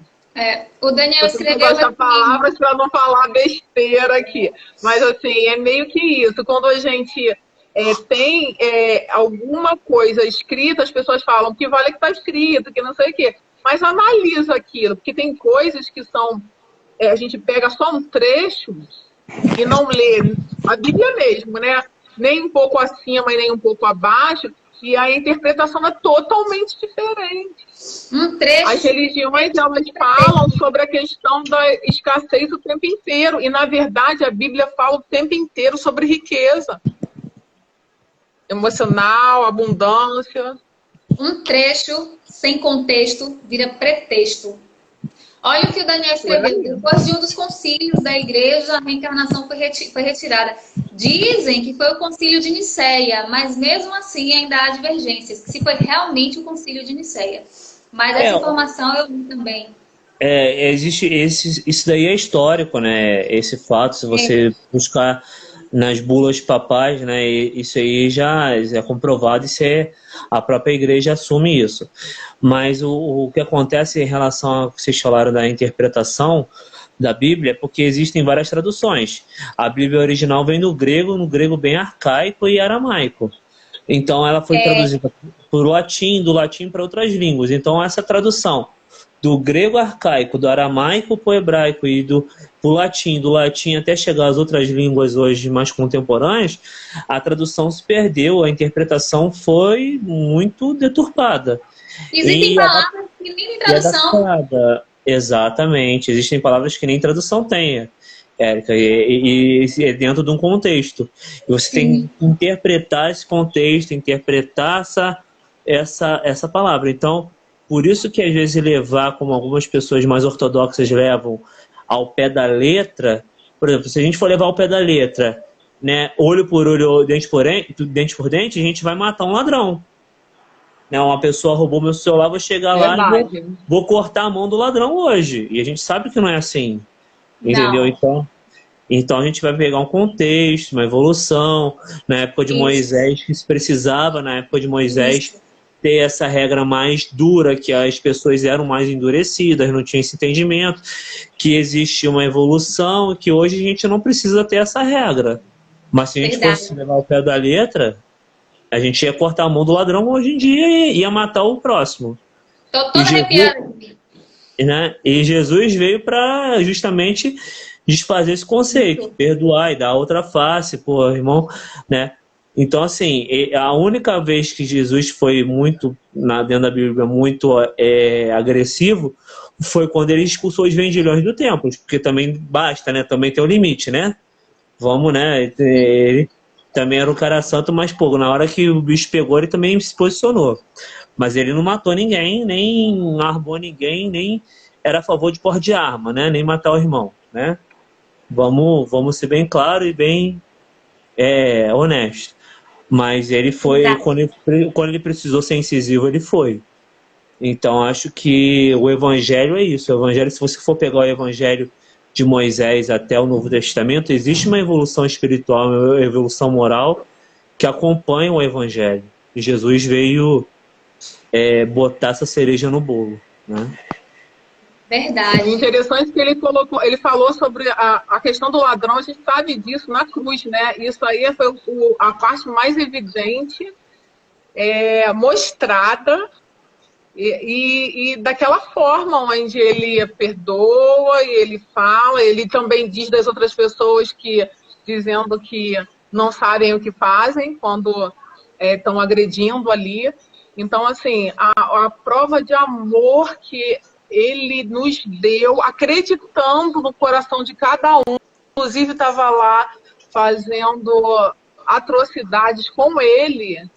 O Daniel escreveu essa palavra para não falar besteira aqui. Mas, assim, é meio que isso. Quando a gente tem alguma coisa escrita, as pessoas falam que vale que está escrito, que não sei o quê. Mas analisa aquilo, porque tem coisas que são... a gente pega só um trecho e não lê a Bíblia mesmo, né? Nem um pouco acima e nem um pouco abaixo, e a interpretação é totalmente diferente. As religiões, elas falam sobre a questão da escassez o tempo inteiro, e na verdade a Bíblia fala o tempo inteiro sobre riqueza emocional, abundância. Um trecho sem contexto vira pretexto. Olha o que o Daniel escreveu. Depois de um dos concílios da igreja, a reencarnação foi retirada. Dizem que foi o concílio de Nicéia, mas mesmo assim ainda há divergências, se foi realmente o concílio de Nicéia. Mas essa informação eu vi também. Existe isso daí é histórico, né? Esse fato, se você buscar nas bulas papais, né? Isso aí já é comprovado, e a própria igreja assume isso. Mas o que acontece em relação ao que vocês falaram da interpretação da Bíblia é porque existem várias traduções. A Bíblia original vem no grego bem arcaico e aramaico. Então ela foi traduzida para o latim, do latim para outras línguas. Então essa tradução do grego arcaico, do aramaico para o hebraico e do latim até chegar às outras línguas hoje mais contemporâneas, a tradução se perdeu, a interpretação foi muito deturpada. Existem palavras que nem tradução. Exatamente, existem palavras que nem tradução tem, Érica, e é dentro de um contexto. E você tem que interpretar esse contexto, interpretar essa palavra. Então, por isso que às vezes levar, como algumas pessoas mais ortodoxas levam, ao pé da letra, por exemplo, se a gente for levar ao pé da letra, né, olho por olho, dente por dente, a gente vai matar um ladrão. né? Uma pessoa roubou meu celular, vou chegar lá e Verdade. vou cortar a mão do ladrão hoje. E a gente sabe que não é assim, entendeu? Não. Então a gente vai pegar um contexto, uma evolução. Na época de Isso. Moisés, que se precisava, na época de Moisés, Isso. ter essa regra mais dura, que as pessoas eram mais endurecidas, não tinham esse entendimento, que existe uma evolução, que hoje a gente não precisa ter essa regra. Mas se a gente Verdade. fosse levar o pé da letra, a gente ia cortar a mão do ladrão hoje em dia e ia matar o próximo. Tô toda arrepiada. Né? E Jesus veio para justamente desfazer esse conceito, perdoar e dar outra face, pô, irmão, né? Então, assim, a única vez que Jesus foi muito, dentro da Bíblia, muito agressivo, foi quando ele expulsou os vendilhões do templo, porque também basta, né? Também tem um limite, né? Vamos, né? Ele também era um cara santo, mas, pô, na hora que o bicho pegou, ele também se posicionou. Mas ele não matou ninguém, nem armou ninguém, nem era a favor de porte de arma, né? Nem matar o irmão, né? Vamos ser bem claro e bem honesto. Mas ele foi, quando ele precisou ser incisivo, ele foi. Então, acho que o evangelho é isso. O evangelho, se você for pegar o evangelho de Moisés até o Novo Testamento, existe uma evolução espiritual, uma evolução moral que acompanha o evangelho. E Jesus veio botar essa cereja no bolo, né? Verdade. Interessante que ele falou sobre a questão do ladrão, a gente sabe disso na cruz, né? Isso aí foi a parte mais evidente, mostrada, e daquela forma onde ele perdoa, e ele fala, ele também diz das outras pessoas dizendo que não sabem o que fazem quando estão agredindo ali. Então, assim, a prova de amor que ele nos deu, acreditando no coração de cada um, inclusive estava lá fazendo atrocidades com ele.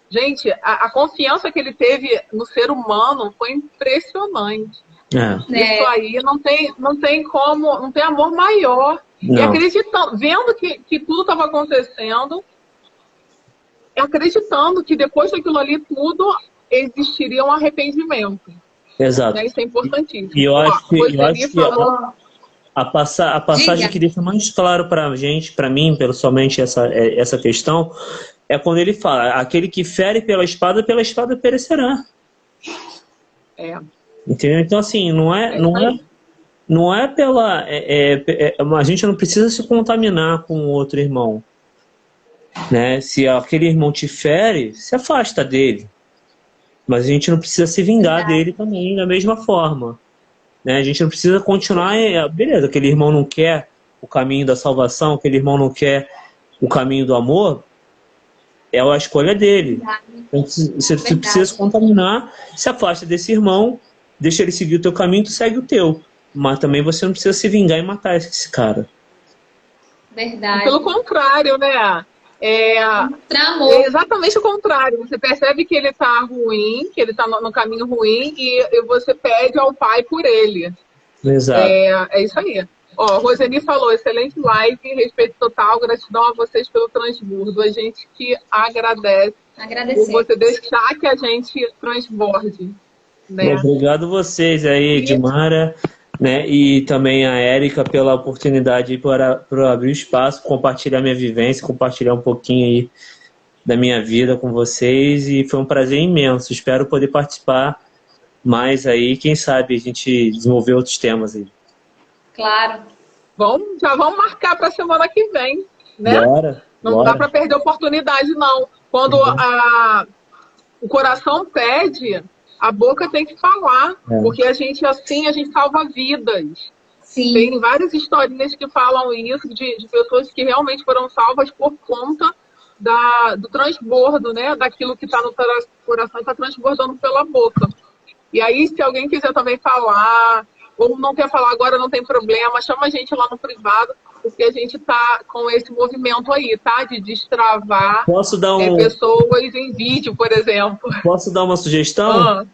Gente, a confiança que ele teve no ser humano foi impressionante. Isso aí não tem como, não tem amor maior. Não. E acreditando, vendo que tudo estava acontecendo, acreditando que depois daquilo ali tudo existiria um arrependimento. Exato. Isso é importantíssimo. E eu acho que a passagem que deixa mais claro pra gente, pra mim, pessoalmente, essa questão, é quando ele fala: aquele que fere pela espada perecerá. Entendeu? Então, assim, não é pela... a gente não precisa se contaminar com o outro irmão. Né? Se aquele irmão te fere, se afasta dele. Mas a gente não precisa se vingar dele também da mesma forma. Né? A gente não precisa continuar... beleza, aquele irmão não quer o caminho da salvação, aquele irmão não quer o caminho do amor, é a escolha dele. Então, você precisa se contaminar, se afasta desse irmão, deixa ele seguir o teu caminho, tu segue o teu. Mas também você não precisa se vingar e matar esse cara. Verdade. Pelo contrário, né? É exatamente o contrário. Você percebe que ele está ruim, que ele está no caminho ruim, e você pede ao Pai por ele. Exato. É isso aí. Ó, Roseni falou: excelente live, respeito total, gratidão a vocês pelo transbordo. A gente que agradece por você deixar que a gente transborde. Né? Obrigado vocês aí, Edmara, né? E também a Érica pela oportunidade para abrir o espaço, compartilhar minha vivência, compartilhar um pouquinho aí da minha vida com vocês, e foi um prazer imenso. Espero poder participar mais aí, quem sabe a gente desenvolver outros temas aí. Claro. Já vamos marcar para a semana que vem, né? Não dá para perder a oportunidade, não. Quando o coração pede, a boca tem que falar, porque a gente salva vidas. Sim. Tem várias historinhas que falam isso, de pessoas que realmente foram salvas por conta do transbordo, né? Daquilo que está no coração, está transbordando pela boca. E aí, se alguém quiser também falar, ou não quer falar agora, não tem problema, chama a gente lá no privado, porque a gente tá com esse movimento aí, tá? De destravar pessoas em vídeo, por exemplo. Posso dar uma sugestão?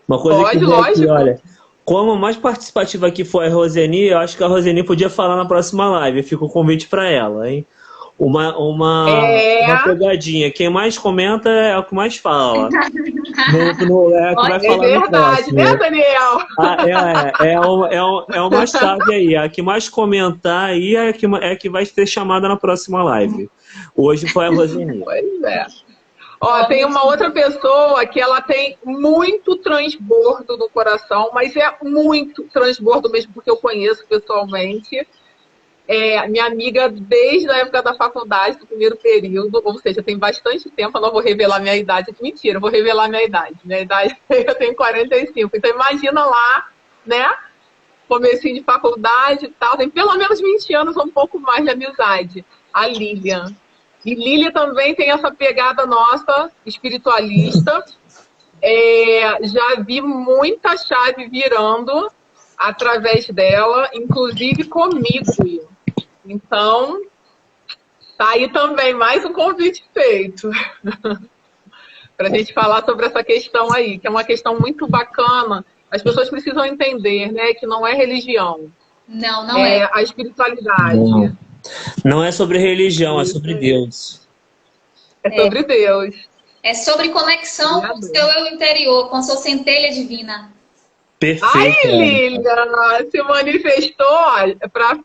Uma coisa pode, lógico. Aqui, olha, como a mais participativa aqui foi a Roseni, eu acho que a Roseni podia falar na próxima live. Fica o convite para ela, hein? uma pegadinha. Quem mais comenta é o que mais fala. É o que vai falar no verdade, próximo. né, Daniel? É uma chave aí. A que mais comentar aí é que vai ser chamada na próxima live. Hoje foi a Rosininha. Pois é. Ó, tem uma outra pessoa que ela tem muito transbordo no coração, mas é muito transbordo mesmo, porque eu conheço pessoalmente. É minha amiga desde a época da faculdade, do primeiro período, ou seja, tem bastante tempo, eu não vou revelar minha idade. Mentira, eu vou revelar minha idade. Minha idade, eu tenho 45. Então imagina lá, né? Comecinho de faculdade e tal, tem pelo menos 20 anos, um pouco mais de amizade. A Lilian. E Lília também tem essa pegada nossa, espiritualista. Já vi muita chave virando através dela, inclusive comigo. Então, tá aí também mais um convite feito para a gente falar sobre essa questão aí, que é uma questão muito bacana. As pessoas precisam entender, né, que não é religião. Não é. É a espiritualidade. Não é sobre religião, é sobre Deus. É sobre Deus. É sobre conexão com o seu eu interior, com sua centelha divina. Perfeito. Ai, Lilian, se manifestou,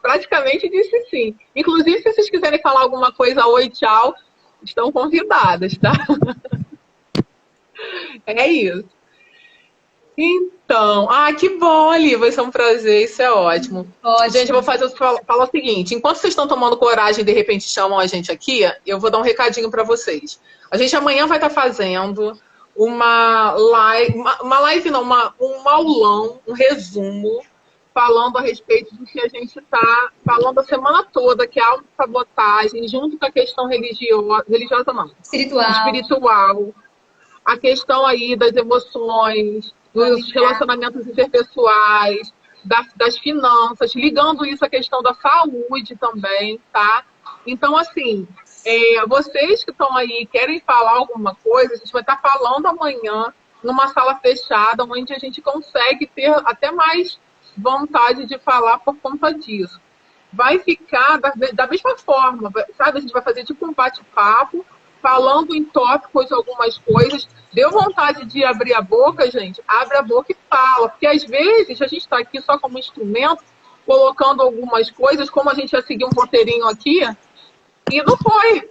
praticamente disse sim. Inclusive, se vocês quiserem falar alguma coisa, oi, tchau, estão convidadas, tá? É isso. Então, que bom, Ali, vai ser um prazer, isso é ótimo. Gente, eu vou falar o seguinte, enquanto vocês estão tomando coragem e de repente chamam a gente aqui, eu vou dar um recadinho para vocês. A gente amanhã vai estar fazendo uma live não, um aulão, um resumo, falando a respeito do que a gente está falando a semana toda, que é a autossabotagem, junto com a questão religiosa não, espiritual, a questão aí das emoções, dos relacionamentos interpessoais, das finanças, ligando isso à questão da saúde também, tá? Então, assim, vocês que estão aí querem falar alguma coisa, a gente vai estar falando amanhã numa sala fechada, onde a gente consegue ter até mais vontade de falar por conta disso. Vai ficar da mesma forma, sabe? A gente vai fazer tipo um bate-papo, falando em tópicos algumas coisas. Deu vontade de abrir a boca, gente? Abre a boca e fala. Porque às vezes a gente está aqui só como instrumento, colocando algumas coisas, como a gente ia seguir um roteirinho aqui, e não foi.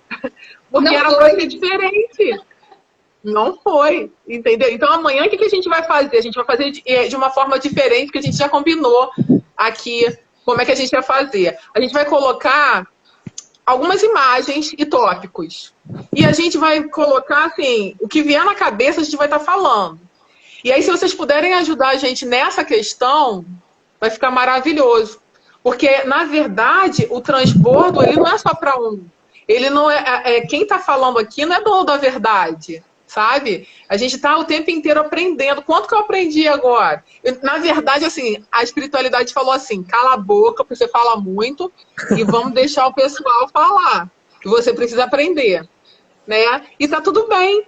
Porque era para ser diferente. Não foi, entendeu? Então amanhã o que a gente vai fazer? A gente vai fazer de uma forma diferente, que a gente já combinou aqui como é que a gente vai fazer. A gente vai colocar algumas imagens e tópicos. E a gente vai colocar, assim, o que vier na cabeça a gente vai estar falando. E aí, se vocês puderem ajudar a gente nessa questão, vai ficar maravilhoso. Porque, na verdade, o transbordo, ele não é só para um. Ele não quem está falando aqui não é dono da verdade, sabe? A gente está o tempo inteiro aprendendo. Quanto que eu aprendi agora? Na verdade, assim, a espiritualidade falou assim, cala a boca, porque você fala muito, e vamos deixar o pessoal falar. Que você precisa aprender, né? E tá tudo bem,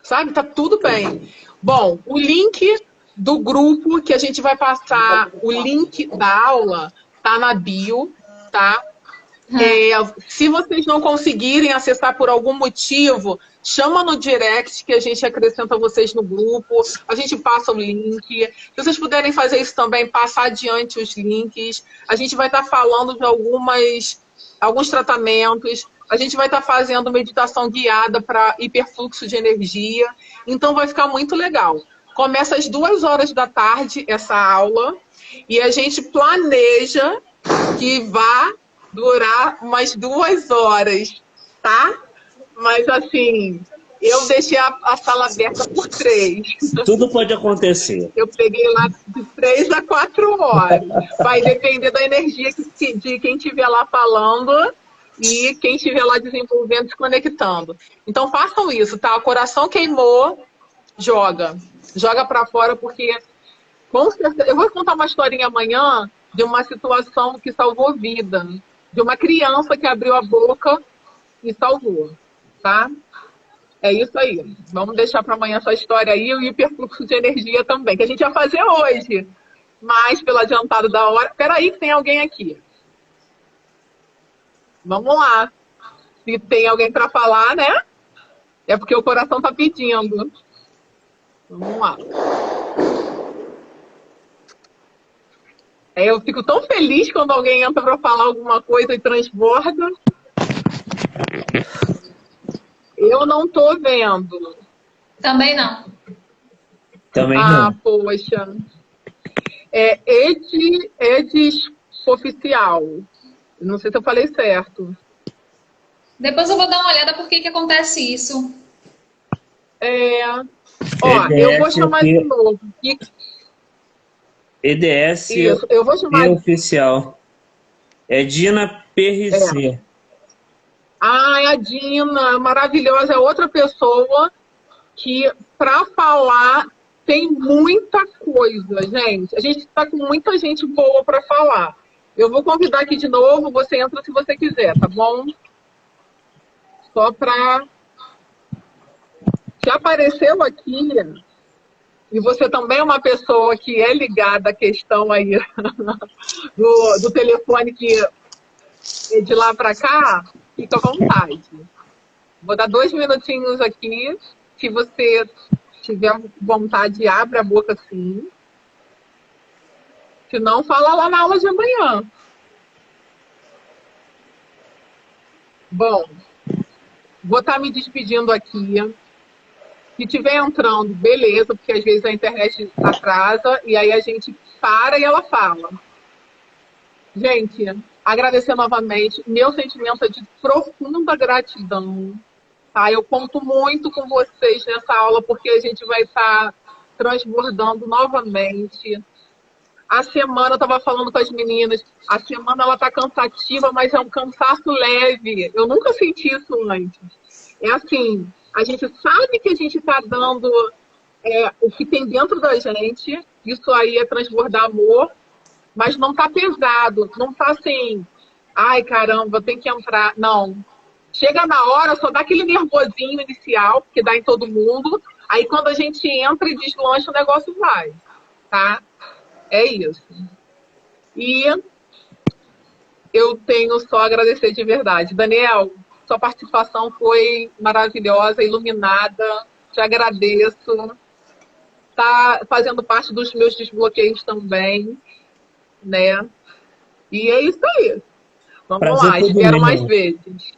sabe? Tá tudo bem. Bom, o link do grupo que a gente vai passar, o link da aula, tá na bio, tá? Se vocês não conseguirem acessar por algum motivo, chama no direct que a gente acrescenta vocês no grupo, a gente passa o link. Se vocês puderem fazer isso também, passar adiante os links. A gente vai estar falando de alguns tratamentos, a gente vai estar fazendo meditação guiada para hiperfluxo de energia, então vai ficar muito legal. Começa às 2h da tarde essa aula e a gente planeja que vá durar umas 2 horas, tá? Mas assim, eu deixei a sala aberta por 3. Tudo pode acontecer. Eu peguei lá de 3 a 4 horas. Vai depender da energia de quem estiver lá falando e quem estiver lá desenvolvendo, se conectando. Então façam isso, tá? O coração queimou, joga. Joga pra fora, porque com certeza... Eu vou contar uma historinha amanhã de uma situação que salvou vida. De uma criança que abriu a boca e salvou, tá? É isso aí. Vamos deixar para amanhã essa história aí e o hiperfluxo de energia também, que a gente vai fazer hoje. Mas, pelo adiantado da hora... Espera aí que tem alguém aqui. Vamos lá. Se tem alguém para falar, né? É porque o coração tá pedindo. Vamos lá. Eu fico tão feliz quando alguém entra para falar alguma coisa e transborda. Eu não tô vendo. Também não. Também não. Poxa. Edis Oficial. Não sei se eu falei certo. Depois eu vou dar uma olhada por que acontece isso. Eu vou chamar de novo. EDS Isso, eu vou chamar oficial. É Dina PRC. É a Dina, maravilhosa, é outra pessoa que, para falar, tem muita coisa, gente. A gente está com muita gente boa para falar. Eu vou convidar aqui de novo, você entra se você quiser, tá bom? Só para... Se apareceu aqui, e você também é uma pessoa que é ligada à questão aí do telefone que é de lá para cá, fica à vontade. Vou dar 2 minutinhos aqui. Se você tiver vontade, abre a boca sim. Se não, fala lá na aula de amanhã. Bom, vou estar me despedindo aqui. Se estiver entrando, beleza, porque às vezes a internet atrasa e aí a gente para e ela fala. Gente, agradecer novamente. Meu sentimento é de profunda gratidão. Tá? Eu conto muito com vocês nessa aula porque a gente vai estar transbordando novamente. A semana, eu estava falando com as meninas, a semana ela está cansativa, mas é um cansaço leve. Eu nunca senti isso antes. É assim, a gente sabe que a gente está dando o que tem dentro da gente, isso aí é transbordar amor, mas não está pesado, não está assim, ai caramba, tem que entrar. Não. Chega na hora, só dá aquele nervosinho inicial, que dá em todo mundo, aí quando a gente entra e deslancha, o negócio vai, tá? É isso. E eu tenho só a agradecer de verdade. Daniel, sua participação foi maravilhosa, iluminada. Te agradeço. Tá fazendo parte dos meus desbloqueios também, né? E é isso aí. Vamos Prazer lá, todo espero meu. mais vezes.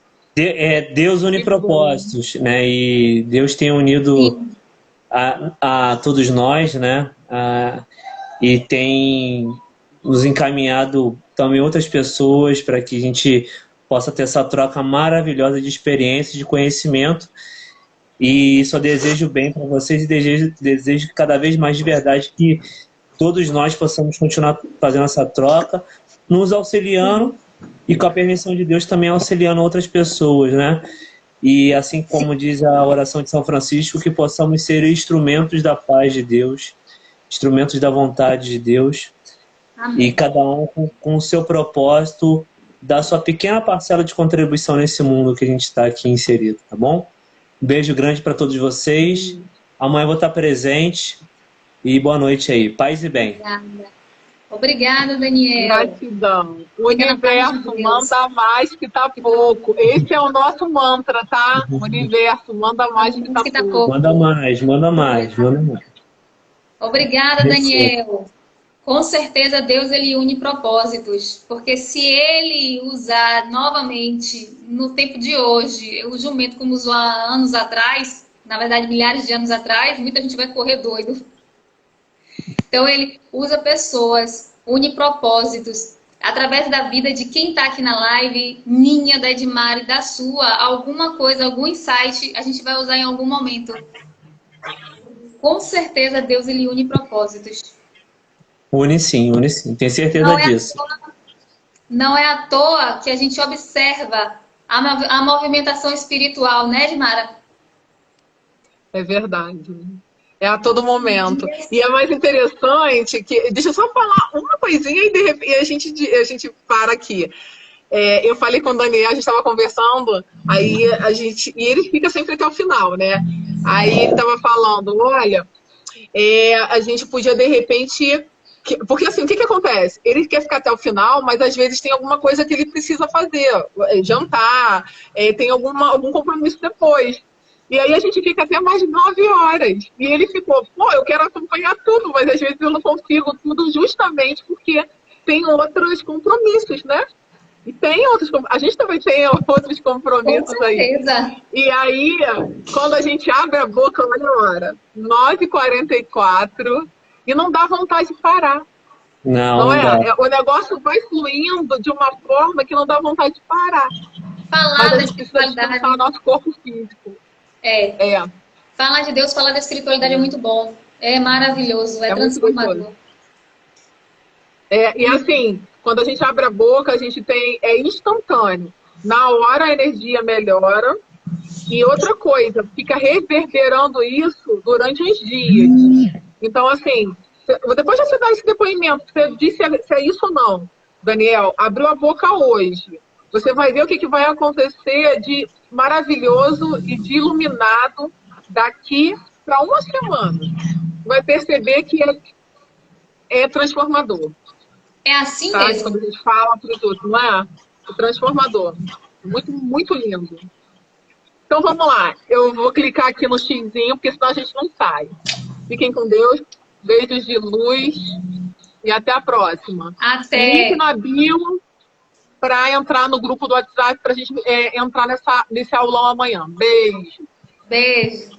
Deus une propósitos, né? E Deus tem unido a todos nós, né? E tem nos encaminhado também outras pessoas para que a gente possa ter essa troca maravilhosa de experiência, de conhecimento. E só desejo bem para vocês e desejo cada vez mais de verdade que todos nós possamos continuar fazendo essa troca, nos auxiliando e com a permissão de Deus também auxiliando outras pessoas, né? E assim como diz a oração de São Francisco, que possamos ser instrumentos da paz de Deus, instrumentos da vontade de Deus. Amém. E cada um com o seu propósito, dar sua pequena parcela de contribuição nesse mundo que a gente está aqui inserido, tá bom? Um beijo grande para todos vocês. Amanhã eu vou estar presente. E boa noite aí. Paz e bem. Obrigada, Daniel. Gratidão. O universo manda mais que tá pouco. Esse é o nosso mantra, tá? O universo manda mais que tá pouco. Manda mais, manda mais, manda mais. Obrigada, Daniel. Com certeza Deus ele une propósitos, porque se ele usar novamente no tempo de hoje o jumento como usou há anos atrás, na verdade milhares de anos atrás, muita gente vai correr doido. Então ele usa pessoas, une propósitos, através da vida de quem está aqui na live, minha, da Edmari, da sua, alguma coisa, algum insight, a gente vai usar em algum momento. Com certeza Deus ele une propósitos. Une sim, tenho certeza disso. Não é à toa que a gente observa a movimentação espiritual, né, Edmara? É verdade. É a todo momento. E é mais interessante que... Deixa eu só falar uma coisinha e de repente a gente para aqui. Eu falei com o Daniel, a gente estava conversando, aí e ele fica sempre até o final, né? Aí ele estava falando, olha, a gente podia de repente Porque assim, o que acontece? Ele quer ficar até o final, mas às vezes tem alguma coisa que ele precisa fazer, jantar, tem algum compromisso depois. E aí a gente fica até mais de 9 horas. E ele ficou, pô, eu quero acompanhar tudo, mas às vezes eu não consigo tudo justamente porque tem outros compromissos, né? E tem outros, a gente também tem outros compromissos aí. E aí, quando a gente abre a boca, olha a hora, 9h44, e não dá vontade de parar. Não é? O negócio vai fluindo de uma forma que não dá vontade de parar. Mas a gente precisa descansar o nosso corpo físico. Falar de Deus, falar da espiritualidade é muito bom. É maravilhoso, é transformador. E assim, quando a gente abre a boca, a gente tem... É instantâneo. Na hora a energia melhora. E outra coisa, fica reverberando isso durante uns dias. Então, assim, depois de você dar esse depoimento, você disse se é isso ou não, Daniel, abriu a boca hoje. Você vai ver o que vai acontecer de maravilhoso e de iluminado daqui para uma semana. Vai perceber que é transformador. É assim mesmo. Quando a gente fala para os outros, não é? É transformador. Muito, muito lindo. Então vamos lá. Eu vou clicar aqui no xizinho, porque senão a gente não sai. Fiquem com Deus. Beijos de luz. E até a próxima. Até. Link na bio para entrar no grupo do WhatsApp para a gente entrar nesse aulão amanhã. Beijo. Beijo.